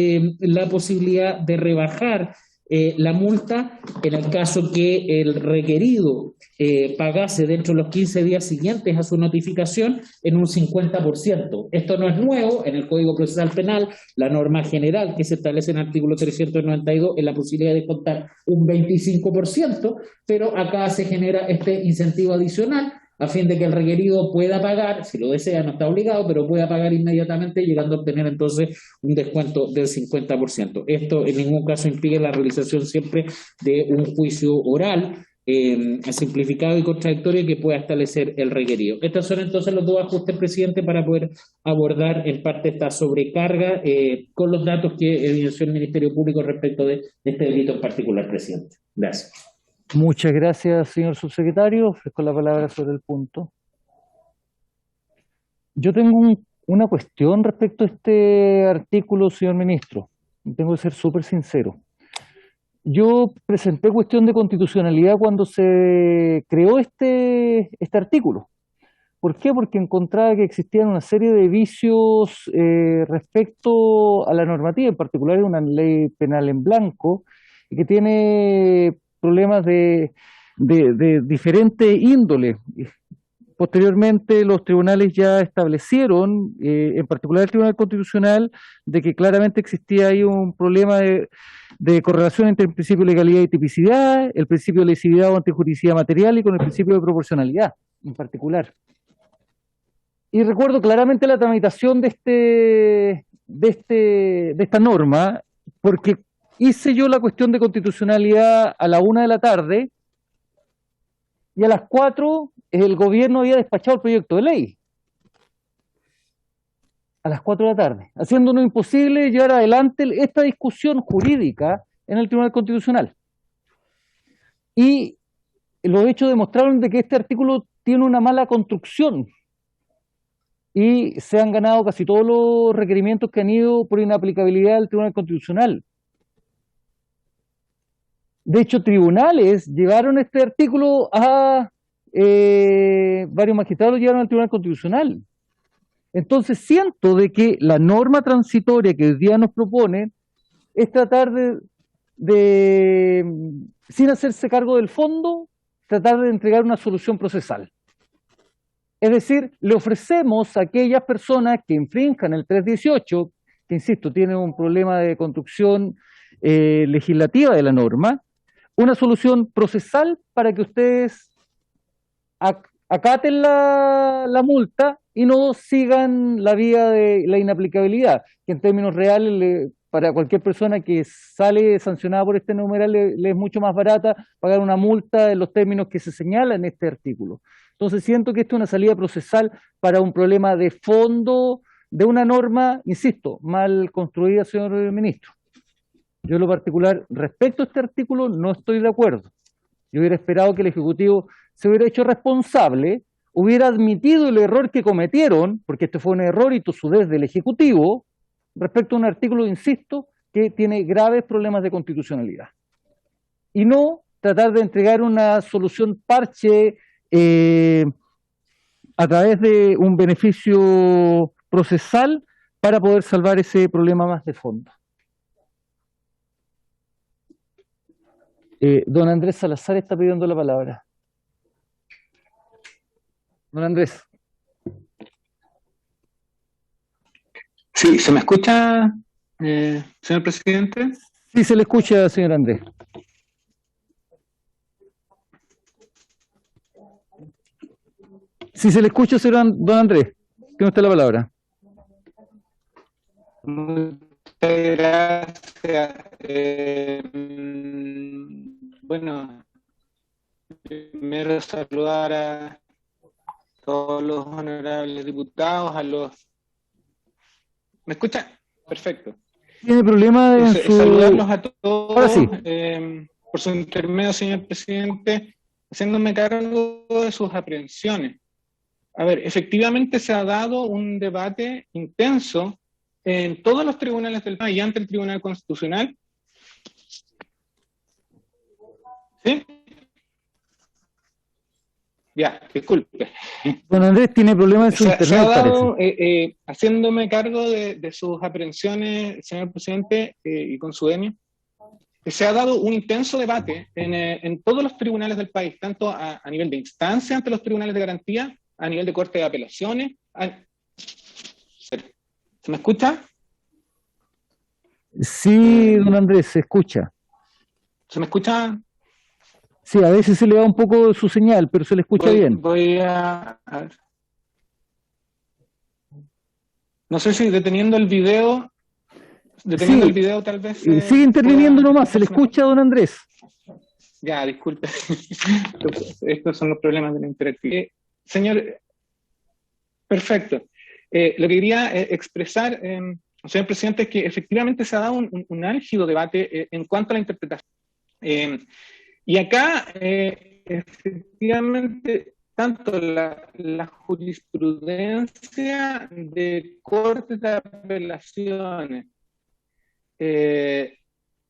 la posibilidad de rebajar la multa en el caso que el requerido pagase dentro de los 15 días siguientes a su notificación en un 50%. Esto no es nuevo, en el Código Procesal Penal, la norma general que se establece en el artículo 392 es la posibilidad de contar un 25%, pero acá se genera este incentivo adicional a fin de que el requerido pueda pagar, si lo desea, no está obligado, pero pueda pagar inmediatamente, llegando a obtener entonces un descuento del 50%. Esto en ningún caso impide la realización siempre de un juicio oral simplificado y contradictorio que pueda establecer el requerido. Estos son entonces los dos ajustes, presidente, para poder abordar en parte esta sobrecarga con los datos que evidenció el Ministerio Público respecto de este delito en particular, presidente. Gracias. Muchas gracias, señor subsecretario. Ofrezco la palabra sobre el punto. Yo tengo una cuestión respecto a este artículo, señor ministro. Tengo que ser súper sincero. Yo presenté cuestión de constitucionalidad cuando se creó este artículo. ¿Por qué? Porque encontraba que existían una serie de vicios respecto a la normativa, en particular de una ley penal en blanco, y que tiene problemas de diferente índole. Posteriormente los tribunales ya establecieron, en particular el Tribunal Constitucional, de que claramente existía ahí un problema de correlación entre el principio de legalidad y tipicidad, el principio de lesividad o antijuricidad material y con el principio de proporcionalidad en particular. Y recuerdo claramente la tramitación de esta norma, porque hice yo la cuestión de constitucionalidad a la 1 de la tarde, y a las 4 el gobierno había despachado el proyecto de ley. A las 4 de la tarde, haciéndonos imposible llevar adelante esta discusión jurídica en el Tribunal Constitucional. Y los hechos demostraron de que este artículo tiene una mala construcción, y se han ganado casi todos los requerimientos que han ido por inaplicabilidad del Tribunal Constitucional. De hecho, tribunales llevaron este artículo a varios magistrados, lo llevaron al Tribunal Constitucional. Entonces siento de que la norma transitoria que hoy día nos propone es tratar sin hacerse cargo del fondo, tratar de entregar una solución procesal. Es decir, le ofrecemos a aquellas personas que infrinjan el 318, que insisto, tienen un problema de construcción legislativa de la norma, una solución procesal para que ustedes acaten la multa y no sigan la vía de la inaplicabilidad, que en términos reales para cualquier persona que sale sancionada por este numeral le es mucho más barata pagar una multa en los términos que se señalan en este artículo. Entonces siento que esto es una salida procesal para un problema de fondo de una norma, insisto, mal construida, señor ministro. Yo en lo particular, respecto a este artículo, no estoy de acuerdo. Yo hubiera esperado que el Ejecutivo se hubiera hecho responsable, hubiera admitido el error que cometieron, porque este fue un error y tosudez del Ejecutivo, respecto a un artículo, insisto, que tiene graves problemas de constitucionalidad. Y no tratar de entregar una solución parche a través de un beneficio procesal para poder salvar ese problema más de fondo. Don Andrés Salazar está pidiendo la palabra. Don Andrés. Sí, ¿se me escucha, señor presidente? Sí, se le escucha, señor Andrés. Sí, se le escucha, señor don Andrés. Tiene usted la palabra. Muchas gracias. Bueno, primero saludar a todos los honorables diputados, ¿Me escuchan? Perfecto. ¿Tiene problema de saludarlos a todos? Ahora sí. Por su intermedio, señor presidente, haciéndome cargo de sus aprehensiones. A ver, efectivamente se ha dado un debate intenso en todos los tribunales del país y ante el Tribunal Constitucional. ¿Sí? Ya, disculpe. Don Andrés tiene problemas en su internet, se ha dado, parece. haciéndome cargo de sus aprehensiones, señor presidente, y con su venia, se ha dado un intenso debate en todos los tribunales del país, tanto a nivel de instancia ante los tribunales de garantía, a nivel de corte de apelaciones. ¿Se me escucha? Sí, don Andrés, se escucha. ¿Se me escucha? Sí, a veces se le va un poco su señal, pero se le escucha bien. Voy a ver. No sé si deteniendo el video tal vez... sigue interviniendo nomás, se le escucha, don Andrés. Ya, disculpe. Estos son los problemas de la interactividad. Señor, perfecto. Lo que quería expresar, señor presidente, es que efectivamente se ha dado un álgido debate en cuanto a la interpretación. Y acá, efectivamente, tanto la jurisprudencia de cortes de apelaciones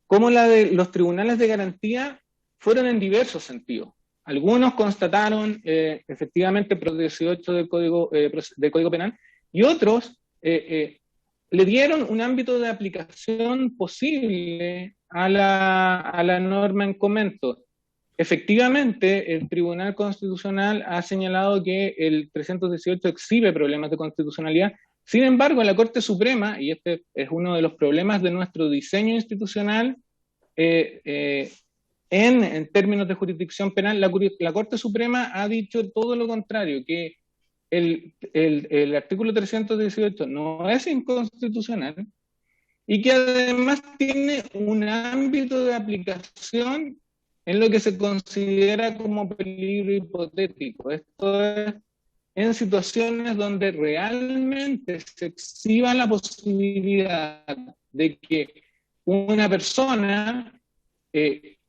como la de los tribunales de garantía fueron en diversos sentidos. Algunos constataron efectivamente Pro 18 del Código Penal y otros le dieron un ámbito de aplicación posible a la norma en comento. Efectivamente, el Tribunal Constitucional ha señalado que el 318 exhibe problemas de constitucionalidad. Sin embargo, la Corte Suprema, y este es uno de los problemas de nuestro diseño institucional, en términos de jurisdicción penal, la Corte Suprema ha dicho todo lo contrario, que el artículo 318 no es inconstitucional y que además tiene un ámbito de aplicación en lo que se considera como peligro hipotético. Esto es en situaciones donde realmente se exhiba la posibilidad de que una persona,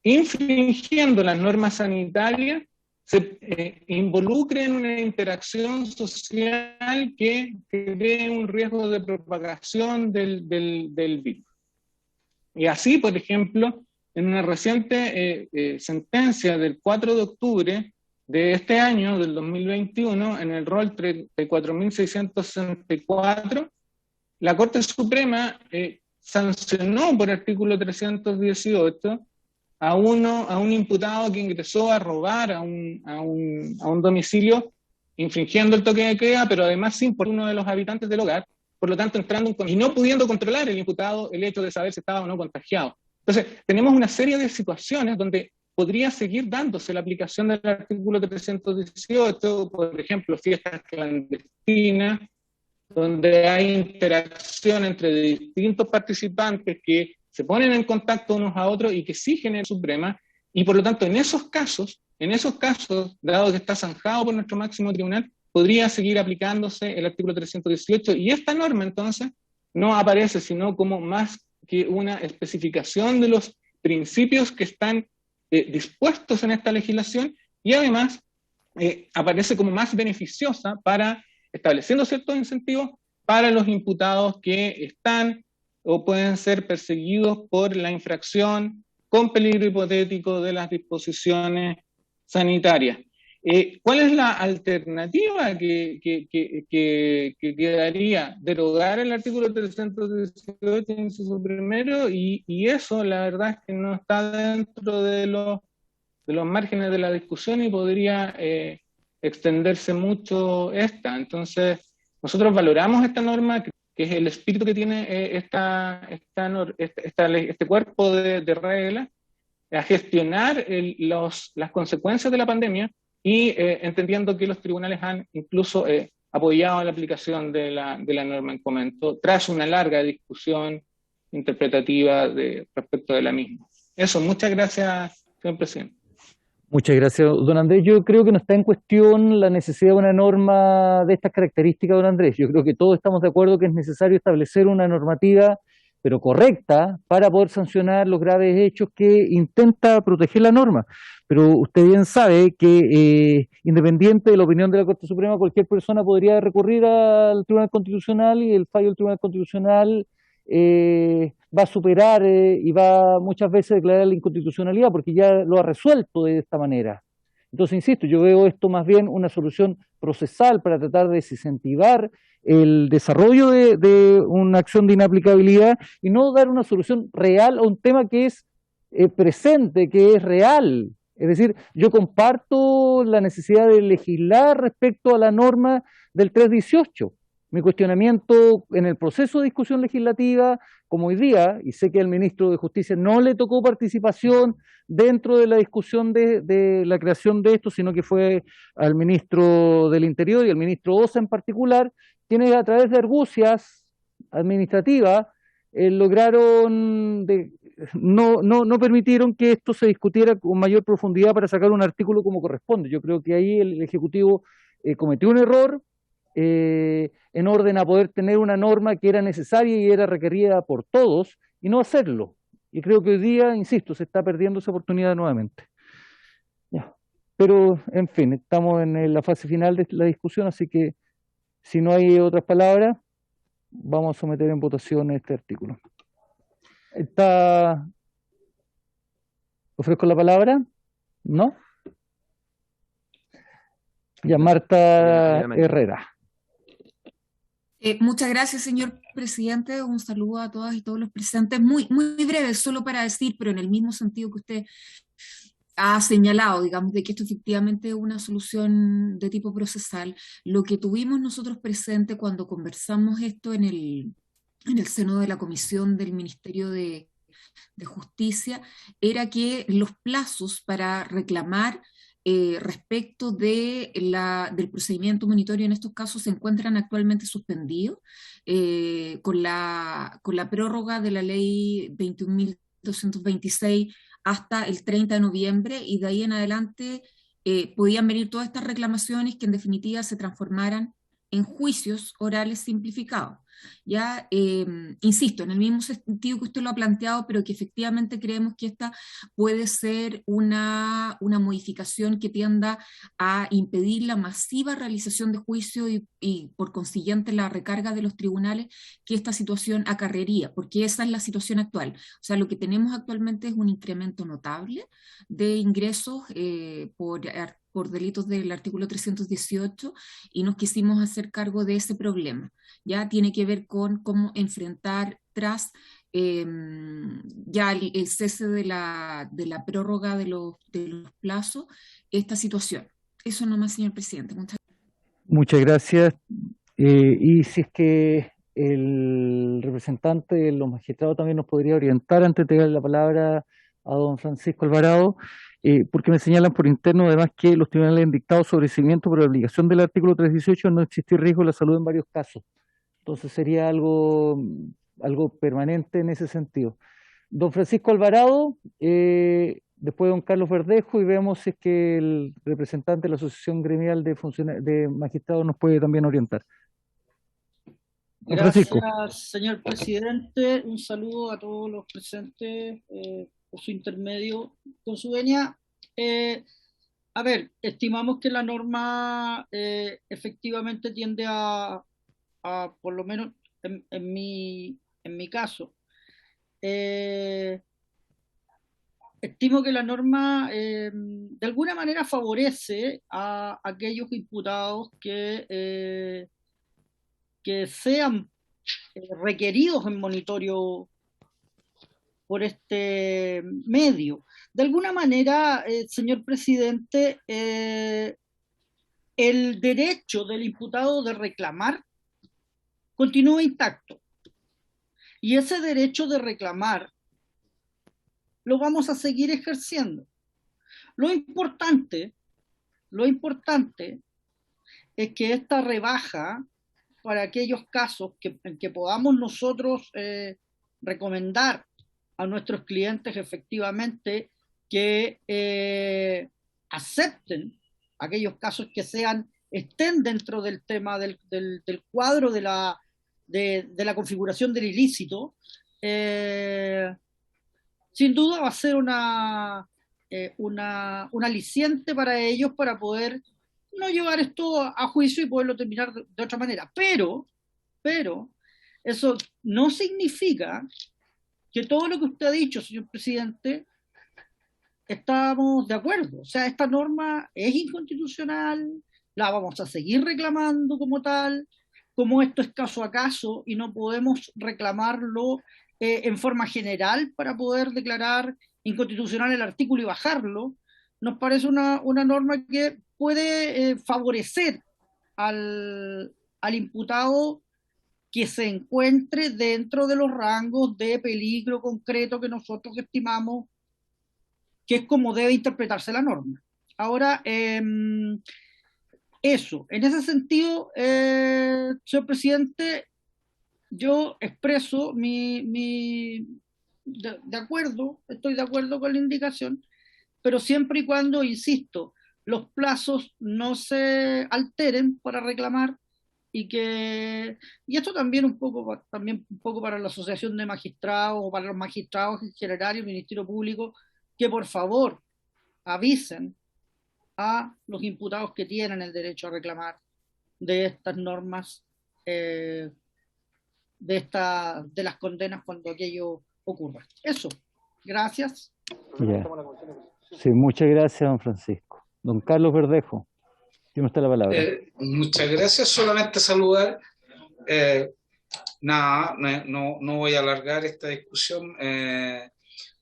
infringiendo las normas sanitarias, se involucre en una interacción social que cree un riesgo de propagación del virus. Y así, por ejemplo, en una reciente sentencia del 4 de octubre de este año, del 2021, en el rol 34.664, la Corte Suprema sancionó por artículo 318 a un imputado que ingresó a robar a un domicilio, infringiendo el toque de queda, pero además sin por uno de los habitantes del hogar, por lo tanto entrando y no pudiendo controlar el imputado el hecho de saber si estaba o no contagiado. Entonces, tenemos una serie de situaciones donde podría seguir dándose la aplicación del artículo 318, por ejemplo, fiestas clandestinas, donde hay interacción entre distintos participantes que se ponen en contacto unos a otros y que sí generan Suprema, y por lo tanto en esos casos, dado que está zanjado por nuestro máximo tribunal, podría seguir aplicándose el artículo 318, y esta norma entonces no aparece sino como más que una especificación de los principios que están dispuestos en esta legislación, y además aparece como más beneficiosa para estableciendo ciertos incentivos para los imputados que están o pueden ser perseguidos por la infracción con peligro hipotético de las disposiciones sanitarias. ¿Cuál es la alternativa que quedaría? Derogar el artículo 318, inciso primero, y eso la verdad es que no está dentro de los márgenes de la discusión y podría extenderse mucho esta. Entonces, nosotros valoramos esta norma, que es el espíritu que tiene este cuerpo de reglas, a gestionar las consecuencias de la pandemia y entendiendo que los tribunales han incluso apoyado la aplicación de la norma en comento tras una larga discusión interpretativa respecto de la misma. Eso, muchas gracias, señor presidente. Muchas gracias, don Andrés. Yo creo que no está en cuestión la necesidad de una norma de estas características, don Andrés. Yo creo que todos estamos de acuerdo que es necesario establecer una normativa, pero correcta, para poder sancionar los graves hechos que intenta proteger la norma. Pero usted bien sabe que, independiente de la opinión de la Corte Suprema, cualquier persona podría recurrir al Tribunal Constitucional y el fallo del Tribunal Constitucional va a superar y va muchas veces a declarar la inconstitucionalidad porque ya lo ha resuelto de esta manera. Entonces, insisto, yo veo esto más bien una solución procesal para tratar de desincentivar el desarrollo de una acción de inaplicabilidad y no dar una solución real a un tema que es presente, que es real. Es decir, yo comparto la necesidad de legislar respecto a la norma del 318. Mi cuestionamiento en el proceso de discusión legislativa, como hoy día, y sé que al ministro de Justicia no le tocó participación dentro de la discusión de la creación de esto, sino que fue al ministro del Interior y al ministro Osa en particular, quienes a través de argucias administrativas lograron, no permitieron que esto se discutiera con mayor profundidad para sacar un artículo como corresponde. Yo creo que ahí el Ejecutivo cometió un error, en orden a poder tener una norma que era necesaria y era requerida por todos, y no hacerlo. Y creo que hoy día, insisto, se está perdiendo esa oportunidad nuevamente. Ya. Pero, en fin, estamos en la fase final de la discusión, así que si no hay otras palabras, vamos a someter en votación este artículo. ¿Ofrezco la palabra? ¿No? Ya, Marta Herrera. Muchas gracias, señor presidente. Un saludo a todas y todos los presentes. Muy breve, solo para decir, pero en el mismo sentido que usted ha señalado, digamos, de que esto efectivamente es una solución de tipo procesal. Lo que tuvimos nosotros presente cuando conversamos esto en el seno de la Comisión del Ministerio de Justicia era que los plazos para reclamar respecto de del procedimiento monitorio en estos casos se encuentran actualmente suspendidos con la prórroga de la ley 21.226 hasta el 30 de noviembre, y de ahí en adelante podían venir todas estas reclamaciones que en definitiva se transformaran en juicios orales simplificados. Ya, insisto, en el mismo sentido que usted lo ha planteado, pero que efectivamente creemos que esta puede ser una modificación que tienda a impedir la masiva realización de juicios y por consiguiente la recarga de los tribunales que esta situación acarrearía, porque esa es la situación actual. O sea, lo que tenemos actualmente es un incremento notable de ingresos por delitos del artículo 318, y nos quisimos hacer cargo de ese problema. Ya tiene que ver con cómo enfrentar tras ya el cese de la prórroga de los plazos esta situación. Eso nomás, señor presidente. Muchas gracias. Y si es que el representante de los magistrados también nos podría orientar antes de darle la palabra a don Francisco Alvarado, porque me señalan por interno además que los tribunales han dictado sobreseimiento por la aplicación del artículo 318 no existir riesgo de la salud en varios casos. Entonces sería algo permanente en ese sentido. Don Francisco Alvarado, después don Carlos Verdejo, y vemos si es que el representante de la Asociación Gremial de Magistrados nos puede también orientar. Don Francisco. Gracias, señor presidente. Un saludo a todos los presentes por su intermedio con su venia. A ver, estimamos que la norma efectivamente tiende a por lo menos en mi caso, estimo que la norma de alguna manera favorece a aquellos imputados que sean requeridos en monitorio por este medio. De alguna manera, señor presidente, el derecho del imputado de reclamar continúa intacto. Y ese derecho de reclamar lo vamos a seguir ejerciendo. Lo importante es que esta rebaja para aquellos casos en que podamos nosotros recomendar a nuestros clientes efectivamente que acepten aquellos casos que estén dentro del tema del cuadro de la configuración del ilícito, sin duda va a ser un aliciente para ellos para poder no llevar esto a juicio y poderlo terminar de otra manera. Pero eso no significa que todo lo que usted ha dicho, señor presidente, estamos de acuerdo. O sea, esta norma es inconstitucional, la vamos a seguir reclamando como tal, como esto es caso a caso y no podemos reclamarlo en forma general para poder declarar inconstitucional el artículo y bajarlo. Nos parece una norma que puede favorecer al imputado que se encuentre dentro de los rangos de peligro concreto que nosotros estimamos que es como debe interpretarse la norma. Ahora, eso, en ese sentido, señor presidente, yo expreso de acuerdo, estoy de acuerdo con la indicación, pero siempre y cuando, insisto, los plazos no se alteren para reclamar y esto también un poco para la Asociación de Magistrados o para los magistrados en general y el Ministerio Público, que por favor avisen a los imputados que tienen el derecho a reclamar de estas normas, de las condenas cuando aquello ocurra. Eso, gracias. Yeah. Sí, muchas gracias, don Francisco. Don Carlos Verdejo, tiene usted la palabra. Muchas gracias, solamente saludar. No voy a alargar esta discusión.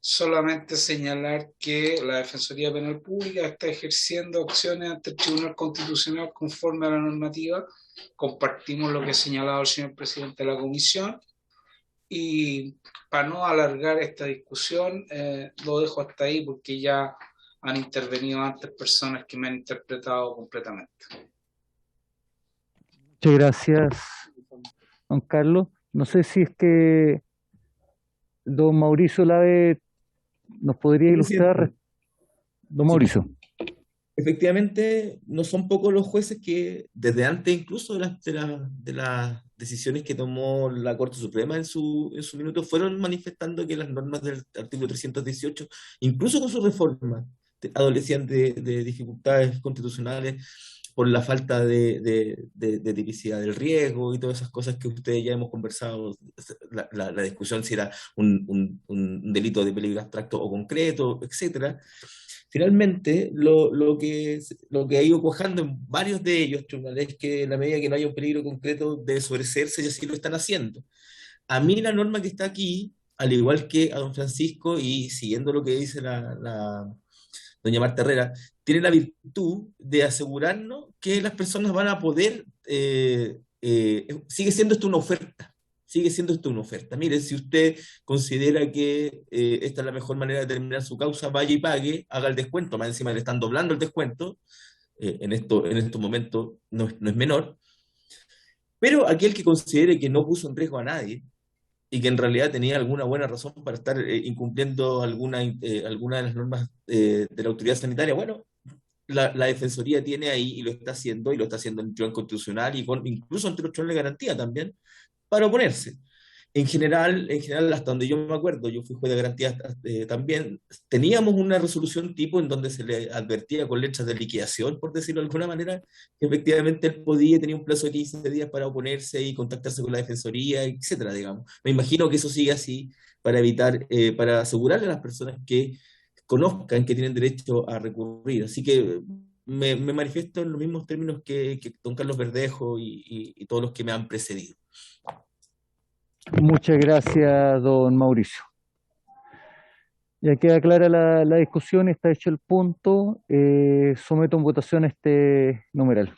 Solamente señalar que la Defensoría Penal Pública está ejerciendo acciones ante el Tribunal Constitucional conforme a la normativa. Compartimos lo que ha señalado el señor presidente de la Comisión. Y para no alargar esta discusión, lo dejo hasta ahí porque ya han intervenido antes personas que me han interpretado completamente. Muchas gracias, don Carlos. No sé si es que don Mauricio Lave nos podría ilustrar. Don Mauricio. Efectivamente, no son pocos los jueces que, desde antes incluso de las decisiones que tomó la Corte Suprema en su minuto, fueron manifestando que las normas del artículo 318, incluso con su reforma, adolecían de dificultades constitucionales por la falta de tipicidad del riesgo y todas esas cosas que ustedes ya hemos conversado, la discusión si era un delito de peligro abstracto o concreto, etcétera. Finalmente, lo que ha ido cuajando en varios de ellos, tribunales, es que en la medida que no haya un peligro concreto debe sobreseerse y así lo están haciendo. A mí la norma que está aquí, al igual que a don Francisco, y siguiendo lo que dice doña Marta Herrera, tiene la virtud de asegurarnos que las personas van a poder, sigue siendo esto una oferta. Sigue siendo esto una oferta. Mire, si usted considera que esta es la mejor manera de terminar su causa, vaya y pague, haga el descuento. Más encima le están doblando el descuento. En estos momentos no es menor. Pero aquel que considere que no puso en riesgo a nadie y que en realidad tenía alguna buena razón para estar incumpliendo alguna de las normas de la autoridad sanitaria, bueno, la Defensoría tiene ahí y lo está haciendo en el Tribunal Constitucional y incluso ante los tribunales de garantía también, para oponerse. En general, hasta donde yo me acuerdo, yo fui juez de garantía también, teníamos una resolución tipo en donde se le advertía con letras de liquidación, por decirlo de alguna manera, que efectivamente él tenía un plazo de 15 días para oponerse y contactarse con la Defensoría, etcétera, digamos. Me imagino que eso sigue así para evitar, para asegurarle a las personas que conozcan que tienen derecho a recurrir. Así que me manifiesto en los mismos términos que don Carlos Verdejo y todos los que me han precedido. Muchas gracias, don Mauricio. Ya queda clara la discusión, está hecho el punto. Someto en votación este numeral.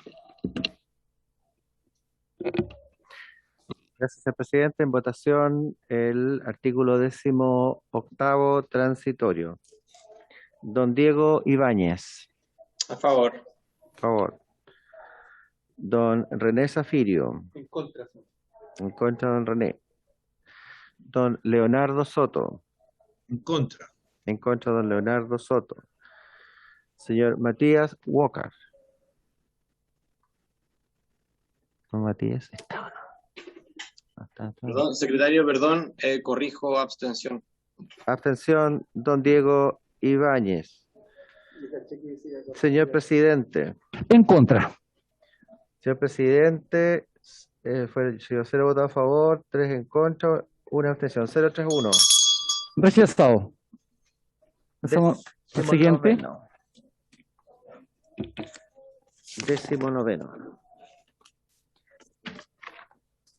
Gracias, señor presidente. En votación el artículo 18º transitorio. Don Diego Ibáñez. A favor. A favor. Don René Zafirio. En contra. En contra, don René. Don Leonardo Soto. En contra. En contra, don Leonardo Soto. Señor Matías Walker. Don Matías, ¿está o no? Está. Perdón, secretario, perdón, corrijo abstención. Abstención, don Diego Ibáñez. Señor presidente. En contra. Señor presidente, fue 0 votado a favor, 3 en contra, 1 abstención. 031. Rechazado. Pasamos al siguiente. 19º.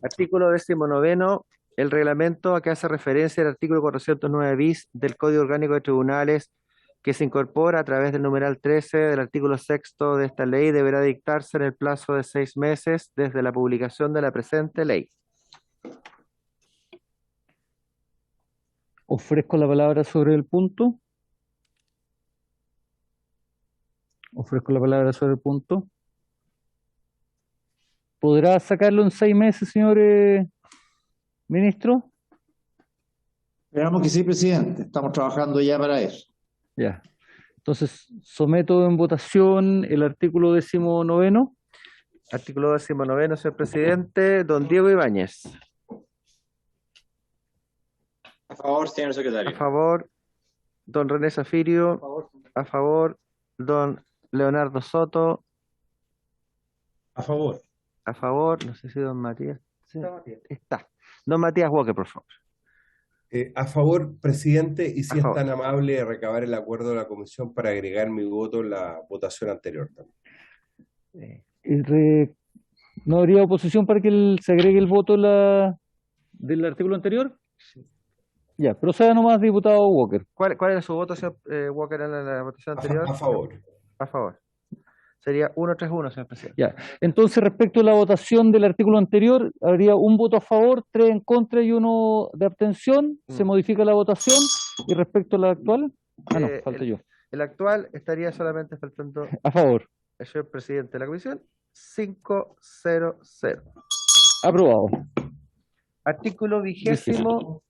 Artículo 19º. El reglamento a que hace referencia el artículo 409 bis del Código Orgánico de Tribunales, que se incorpora a través del numeral 13 del artículo 6º de esta ley, deberá dictarse en el plazo de 6 meses desde la publicación de la presente ley. Ofrezco la palabra sobre el punto. Ofrezco la palabra sobre el punto. ¿Podrá sacarlo en 6 meses, señor ministro? Esperamos que sí, presidente. Estamos trabajando ya para eso. Ya. Entonces, someto en votación el artículo 19º. Artículo 19º, señor presidente. Don Diego Ibáñez. A favor, señor secretario. A favor. Don René Zafirio. A favor. Don Leonardo Soto. A favor. A favor. No sé si don Matías. Sí, está. Don Matías Walker, por favor. A favor, presidente, y si es tan amable de recabar el acuerdo de la comisión para agregar mi voto en la votación anterior también. ¿No habría oposición para que se agregue el voto del artículo anterior? Sí. Ya, proceda nomás, diputado Walker. ¿Cuál era su voto, señor Walker, en la votación anterior? A favor. A favor. Sería 1-3-1, señor presidente. Ya. Entonces, respecto a la votación del artículo anterior, habría un voto a favor, 3 en contra y 1 de abstención. Se modifica la votación. Y respecto a la actual, no, falta yo. El actual estaría solamente faltando A favor. el señor presidente de la comisión. 500. Aprobado. Artículo 20.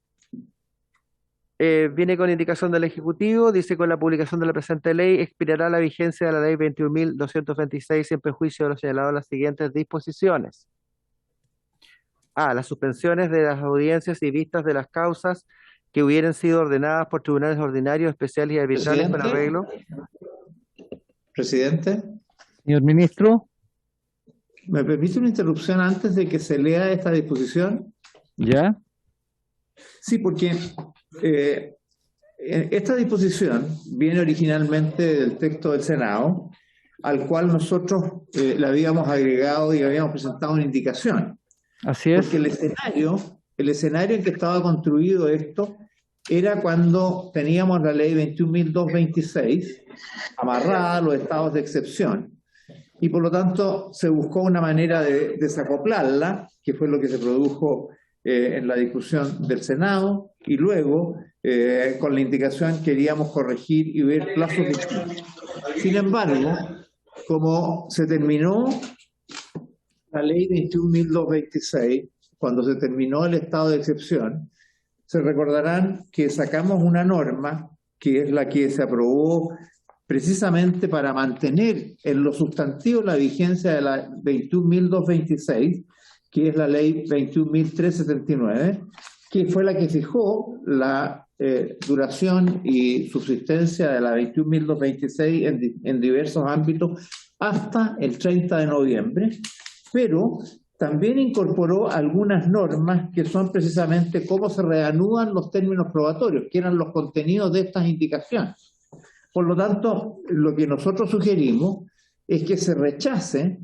Viene con indicación del Ejecutivo, dice: con la publicación de la presente ley expirará la vigencia de la ley 21.226 en perjuicio de lo señalado en las siguientes disposiciones. A. Las suspensiones de las audiencias y vistas de las causas que hubieran sido ordenadas por tribunales ordinarios, especiales y arbitrales con arreglo. Presidente. Señor ministro. ¿Me permite una interrupción antes de que se lea esta disposición? ¿Ya? Sí, porque esta disposición viene originalmente del texto del Senado, al cual nosotros le habíamos agregado y habíamos presentado una indicación. Así es. Porque el escenario en que estaba construido esto era cuando teníamos la ley 21.226 amarrada a los estados de excepción. Y por lo tanto se buscó una manera de desacoplarla, que fue lo que se produjo en la discusión del Senado, y luego con la indicación queríamos corregir y ver plazos distintos. Sin embargo, como se terminó la ley 21.226, cuando se terminó el estado de excepción, se recordarán que sacamos una norma, que es la que se aprobó precisamente para mantener en lo sustantivo la vigencia de la 21.226, que es la ley 21.379, que fue la que fijó la duración y subsistencia de la 21.226 en diversos ámbitos hasta el 30 de noviembre, pero también incorporó algunas normas que son precisamente cómo se reanudan los términos probatorios, que eran los contenidos de estas indicaciones. Por lo tanto, lo que nosotros sugerimos es que se rechace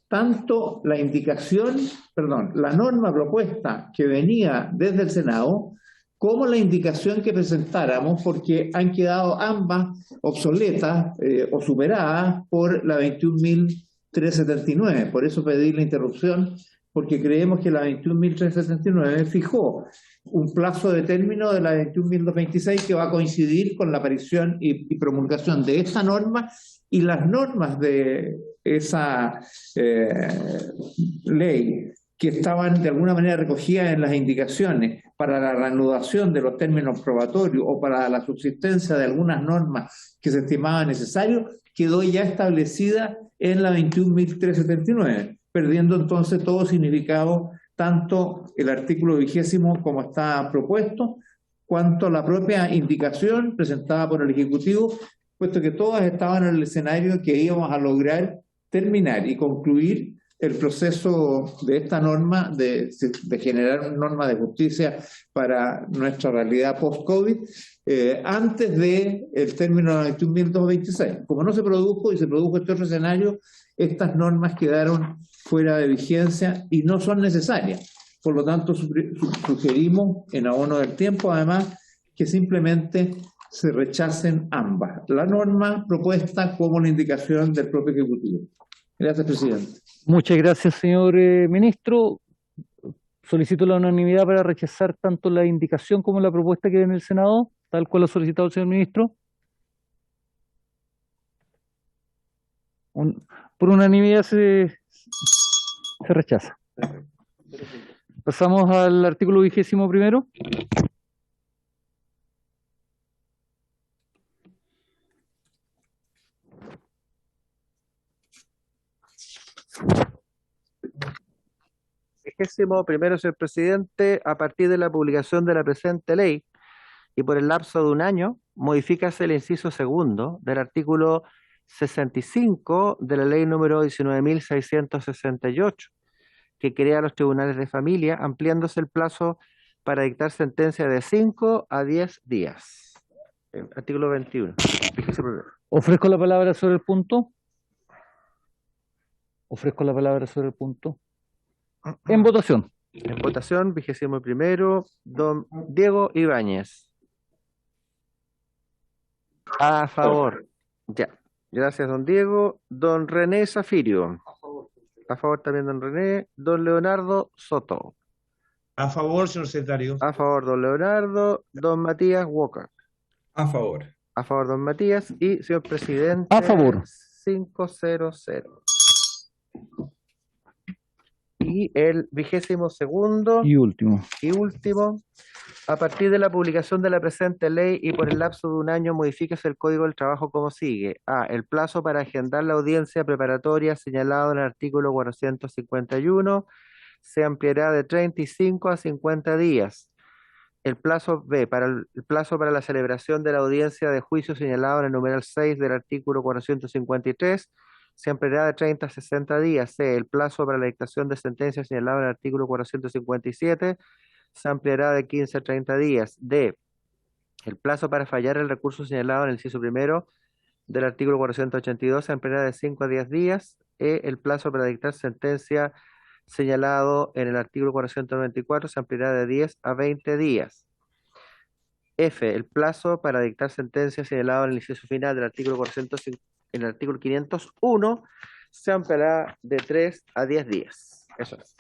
tanto la la norma propuesta que venía desde el Senado, como la indicación que presentáramos, porque han quedado ambas obsoletas o superadas por la 21.379. Por eso pedí la interrupción, porque creemos que la 21.379 fijó un plazo de término de la 21.226 que va a coincidir con la aparición y promulgación de esta norma, y las normas de esa ley que estaban de alguna manera recogidas en las indicaciones para la reanudación de los términos probatorios o para la subsistencia de algunas normas que se estimaba necesario, quedó ya establecida en la 21.379, perdiendo entonces todo significado, tanto el artículo 20 como está propuesto, cuanto la propia indicación presentada por el Ejecutivo, puesto que todas estaban en el escenario que íbamos a lograr terminar y concluir el proceso de esta norma, de generar una norma de justicia para nuestra realidad post-COVID, antes del término de la 21.226. Como no se produjo y se produjo este otro escenario, estas normas quedaron fuera de vigencia y no son necesarias. Por lo tanto, sugerimos, en abono del tiempo, además, que simplemente se rechacen ambas, la norma propuesta como la indicación del propio Ejecutivo. Gracias, presidente. Muchas gracias, señor ministro. Solicito la unanimidad para rechazar tanto la indicación como la propuesta que viene del Senado, tal cual lo ha solicitado el señor ministro. Por unanimidad se rechaza. Pasamos al artículo 21. Primero, señor presidente, a partir de la publicación de la presente ley y por el lapso de un año, modifícase el inciso segundo del artículo 65 de la ley número 19.668, que crea los tribunales de familia, ampliándose el plazo para dictar sentencia de 5 a 10 días. Artículo 21. Ofrezco la palabra sobre el punto. En votación. En votación, 21, don Diego Ibáñez. A favor. Ya. Gracias, don Diego. Don René Zafirio. A favor también, don René. Don Leonardo Soto. A favor, señor secretario. A favor, don Leonardo. Don Matías Walker. A favor. A favor, don Matías. Y, señor presidente. A favor. 5-0-0. Y el 22º Y último. a partir de la publicación de la presente ley y por el lapso de un año modifíquese el Código del Trabajo como sigue. A. El plazo para agendar la audiencia preparatoria señalado en el artículo 451 se ampliará de 35 a 50 días. El plazo B. El plazo para la celebración de la audiencia de juicio señalado en el numeral 6 del artículo 453 se ampliará de 30 a 60 días. C. El plazo para la dictación de sentencia señalado en el artículo 457 se ampliará de 15 a 30 días. D. El plazo para fallar el recurso señalado en el inciso primero del artículo 482 se ampliará de 5 a 10 días. E. El plazo para dictar sentencia señalado en el artículo 494 se ampliará de 10 a 20 días. F. El plazo para dictar sentencia señalado en el inciso final del artículo 501 se ampliará de 3 a 10 días. Eso es.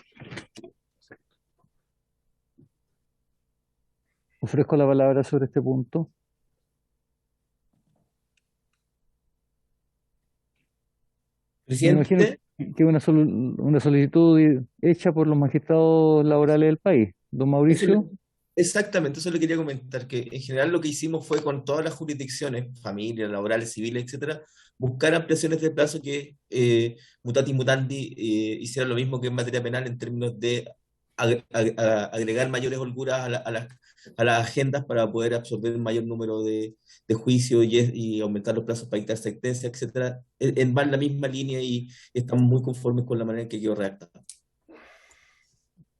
Ofrezco la palabra sobre este punto. Me imagino que es una solicitud hecha por los magistrados laborales del país. Don Mauricio. Exactamente, eso le quería comentar, que en general lo que hicimos fue con todas las jurisdicciones, familias, laborales, civiles, etcétera, buscar ampliaciones de plazo que mutatis mutandi hicieran lo mismo que en materia penal en términos de agregar mayores holguras a las agendas para poder absorber un mayor número de juicios y aumentar los plazos para dictar sentencia, etcétera. Va en la misma línea y estamos muy conformes con la manera en que quedó redactada.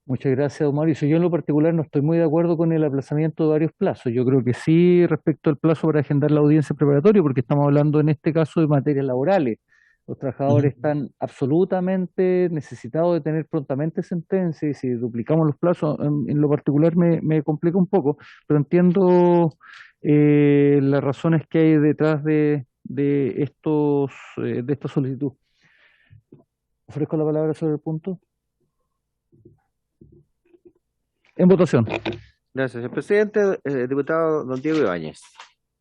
Muchas gracias, don Mauricio. Yo en lo particular no estoy muy de acuerdo con el aplazamiento de varios plazos. Yo creo que sí respecto al plazo para agendar la audiencia preparatoria, porque estamos hablando en este caso de materias laborales. Los trabajadores están absolutamente necesitados de tener prontamente sentencia y si duplicamos los plazos, en lo particular me complica un poco, pero entiendo las razones que hay detrás de esta solicitud. Ofrezco la palabra sobre el punto. En votación. Gracias, señor presidente. Diputado don Diego Ibáñez.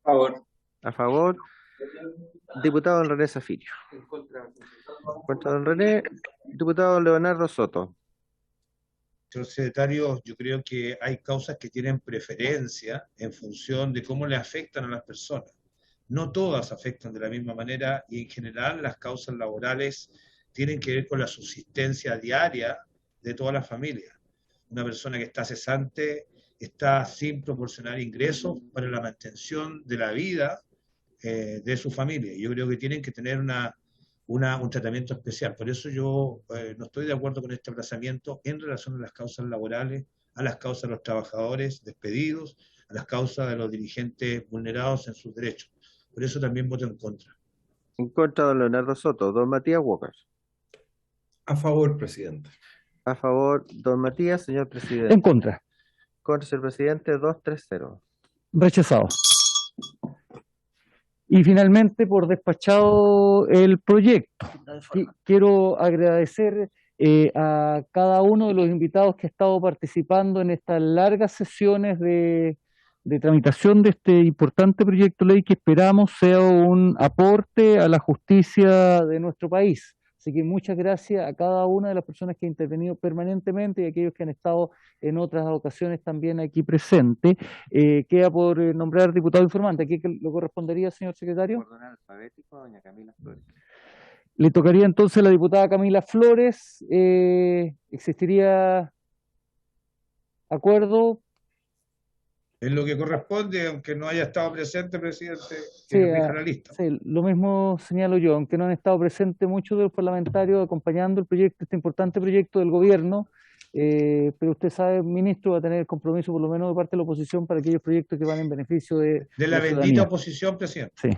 A favor. A favor. Diputado don René Zafirio. Contra don René. Diputado don Leonardo Soto. Señor secretario, yo creo que hay causas que tienen preferencia en función de cómo le afectan a las personas. No todas afectan de la misma manera y en general las causas laborales tienen que ver con la subsistencia diaria de todas las familias. Una persona que está cesante está sin proporcionar ingresos para la mantención de la vida de su familia. Yo creo que tienen que tener un tratamiento especial. Por eso yo no estoy de acuerdo con este aplazamiento en relación a las causas laborales, a las causas de los trabajadores despedidos, a las causas de los dirigentes vulnerados en sus derechos. Por eso también voto en contra. En contra, don Leonardo Soto. Don Matías Walker. A favor, presidente. A favor, don Matías. Señor presidente. En contra. Contra, señor presidente. 2-3-0. Rechazado. Y finalmente, por despachado el proyecto. Quiero agradecer a cada uno de los invitados que ha estado participando en estas largas sesiones de tramitación de este importante proyecto de ley que esperamos sea un aporte a la justicia de nuestro país. Así que muchas gracias a cada una de las personas que han intervenido permanentemente y a aquellos que han estado en otras ocasiones también aquí presentes. Queda por nombrar diputado informante. ¿A qué le correspondería, señor secretario? Por orden alfabético, doña Camila Flores. Le tocaría entonces a la diputada Camila Flores. ¿Existiría acuerdo? Es lo que corresponde, aunque no haya estado presente, presidente, que nos rija la lista. Sí, lo mismo señalo yo, aunque no han estado presentes muchos de los parlamentarios acompañando el proyecto, este importante proyecto del gobierno, pero usted sabe, ministro, va a tener el compromiso por lo menos de parte de la oposición para aquellos proyectos que van en beneficio de la bendita oposición, presidente. Sí.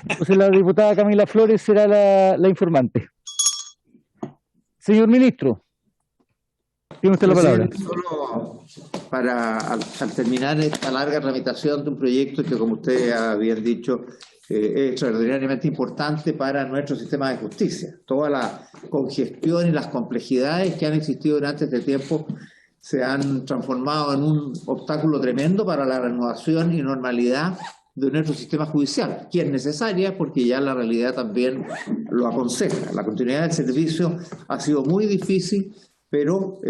Entonces la diputada Camila Flores será la informante. Señor ministro, tiene usted la palabra. Solo para, al terminar esta larga tramitación de un proyecto que, como ustedes habían dicho, es extraordinariamente importante para nuestro sistema de justicia. Toda la congestión y las complejidades que han existido durante este tiempo se han transformado en un obstáculo tremendo para la renovación y normalidad de nuestro sistema judicial, que es necesaria porque ya la realidad también lo aconseja. La continuidad del servicio ha sido muy difícil, pero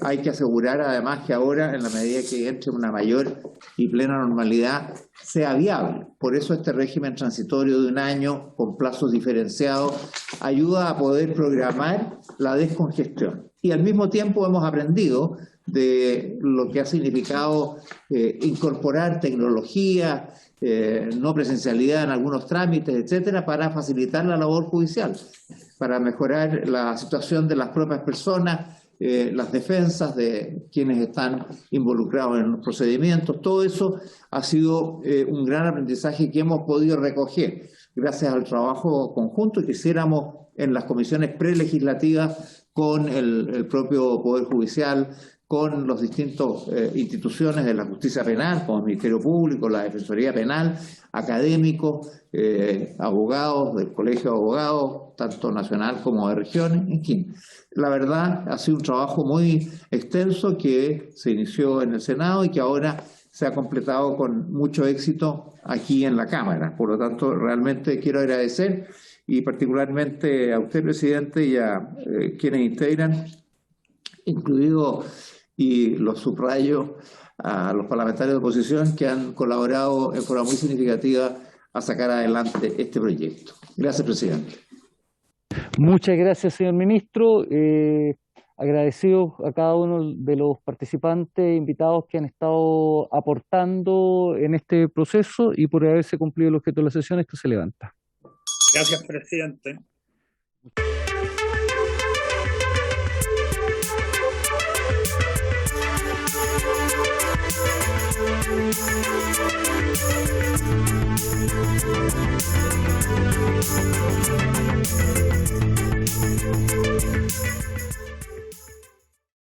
hay que asegurar además que ahora, en la medida que entre una mayor y plena normalidad, sea viable. Por eso este régimen transitorio de 1 año, con plazos diferenciados, ayuda a poder programar la descongestión. Y al mismo tiempo hemos aprendido de lo que ha significado incorporar tecnología, no presencialidad en algunos trámites, etcétera, para facilitar la labor judicial, para mejorar la situación de las propias personas, las defensas de quienes están involucrados en los procedimientos. Todo eso ha sido un gran aprendizaje que hemos podido recoger gracias al trabajo conjunto que hiciéramos en las comisiones prelegislativas con el propio Poder Judicial, con las distintas instituciones de la justicia penal, como el Ministerio Público, la Defensoría Penal, académicos, abogados del Colegio de Abogados, tanto nacional como de regiones, en fin. La verdad, ha sido un trabajo muy extenso que se inició en el Senado y que ahora se ha completado con mucho éxito aquí en la Cámara. Por lo tanto, realmente quiero agradecer y particularmente a usted, presidente, y a quienes integran, incluido, y los subrayo, a los parlamentarios de oposición que han colaborado en forma muy significativa a sacar adelante este proyecto. Gracias, presidente. Muchas gracias, señor ministro. Agradecidos a cada uno de los participantes e invitados que han estado aportando en este proceso y por haberse cumplido el objeto de la sesión, esto se levanta. Gracias, presidente.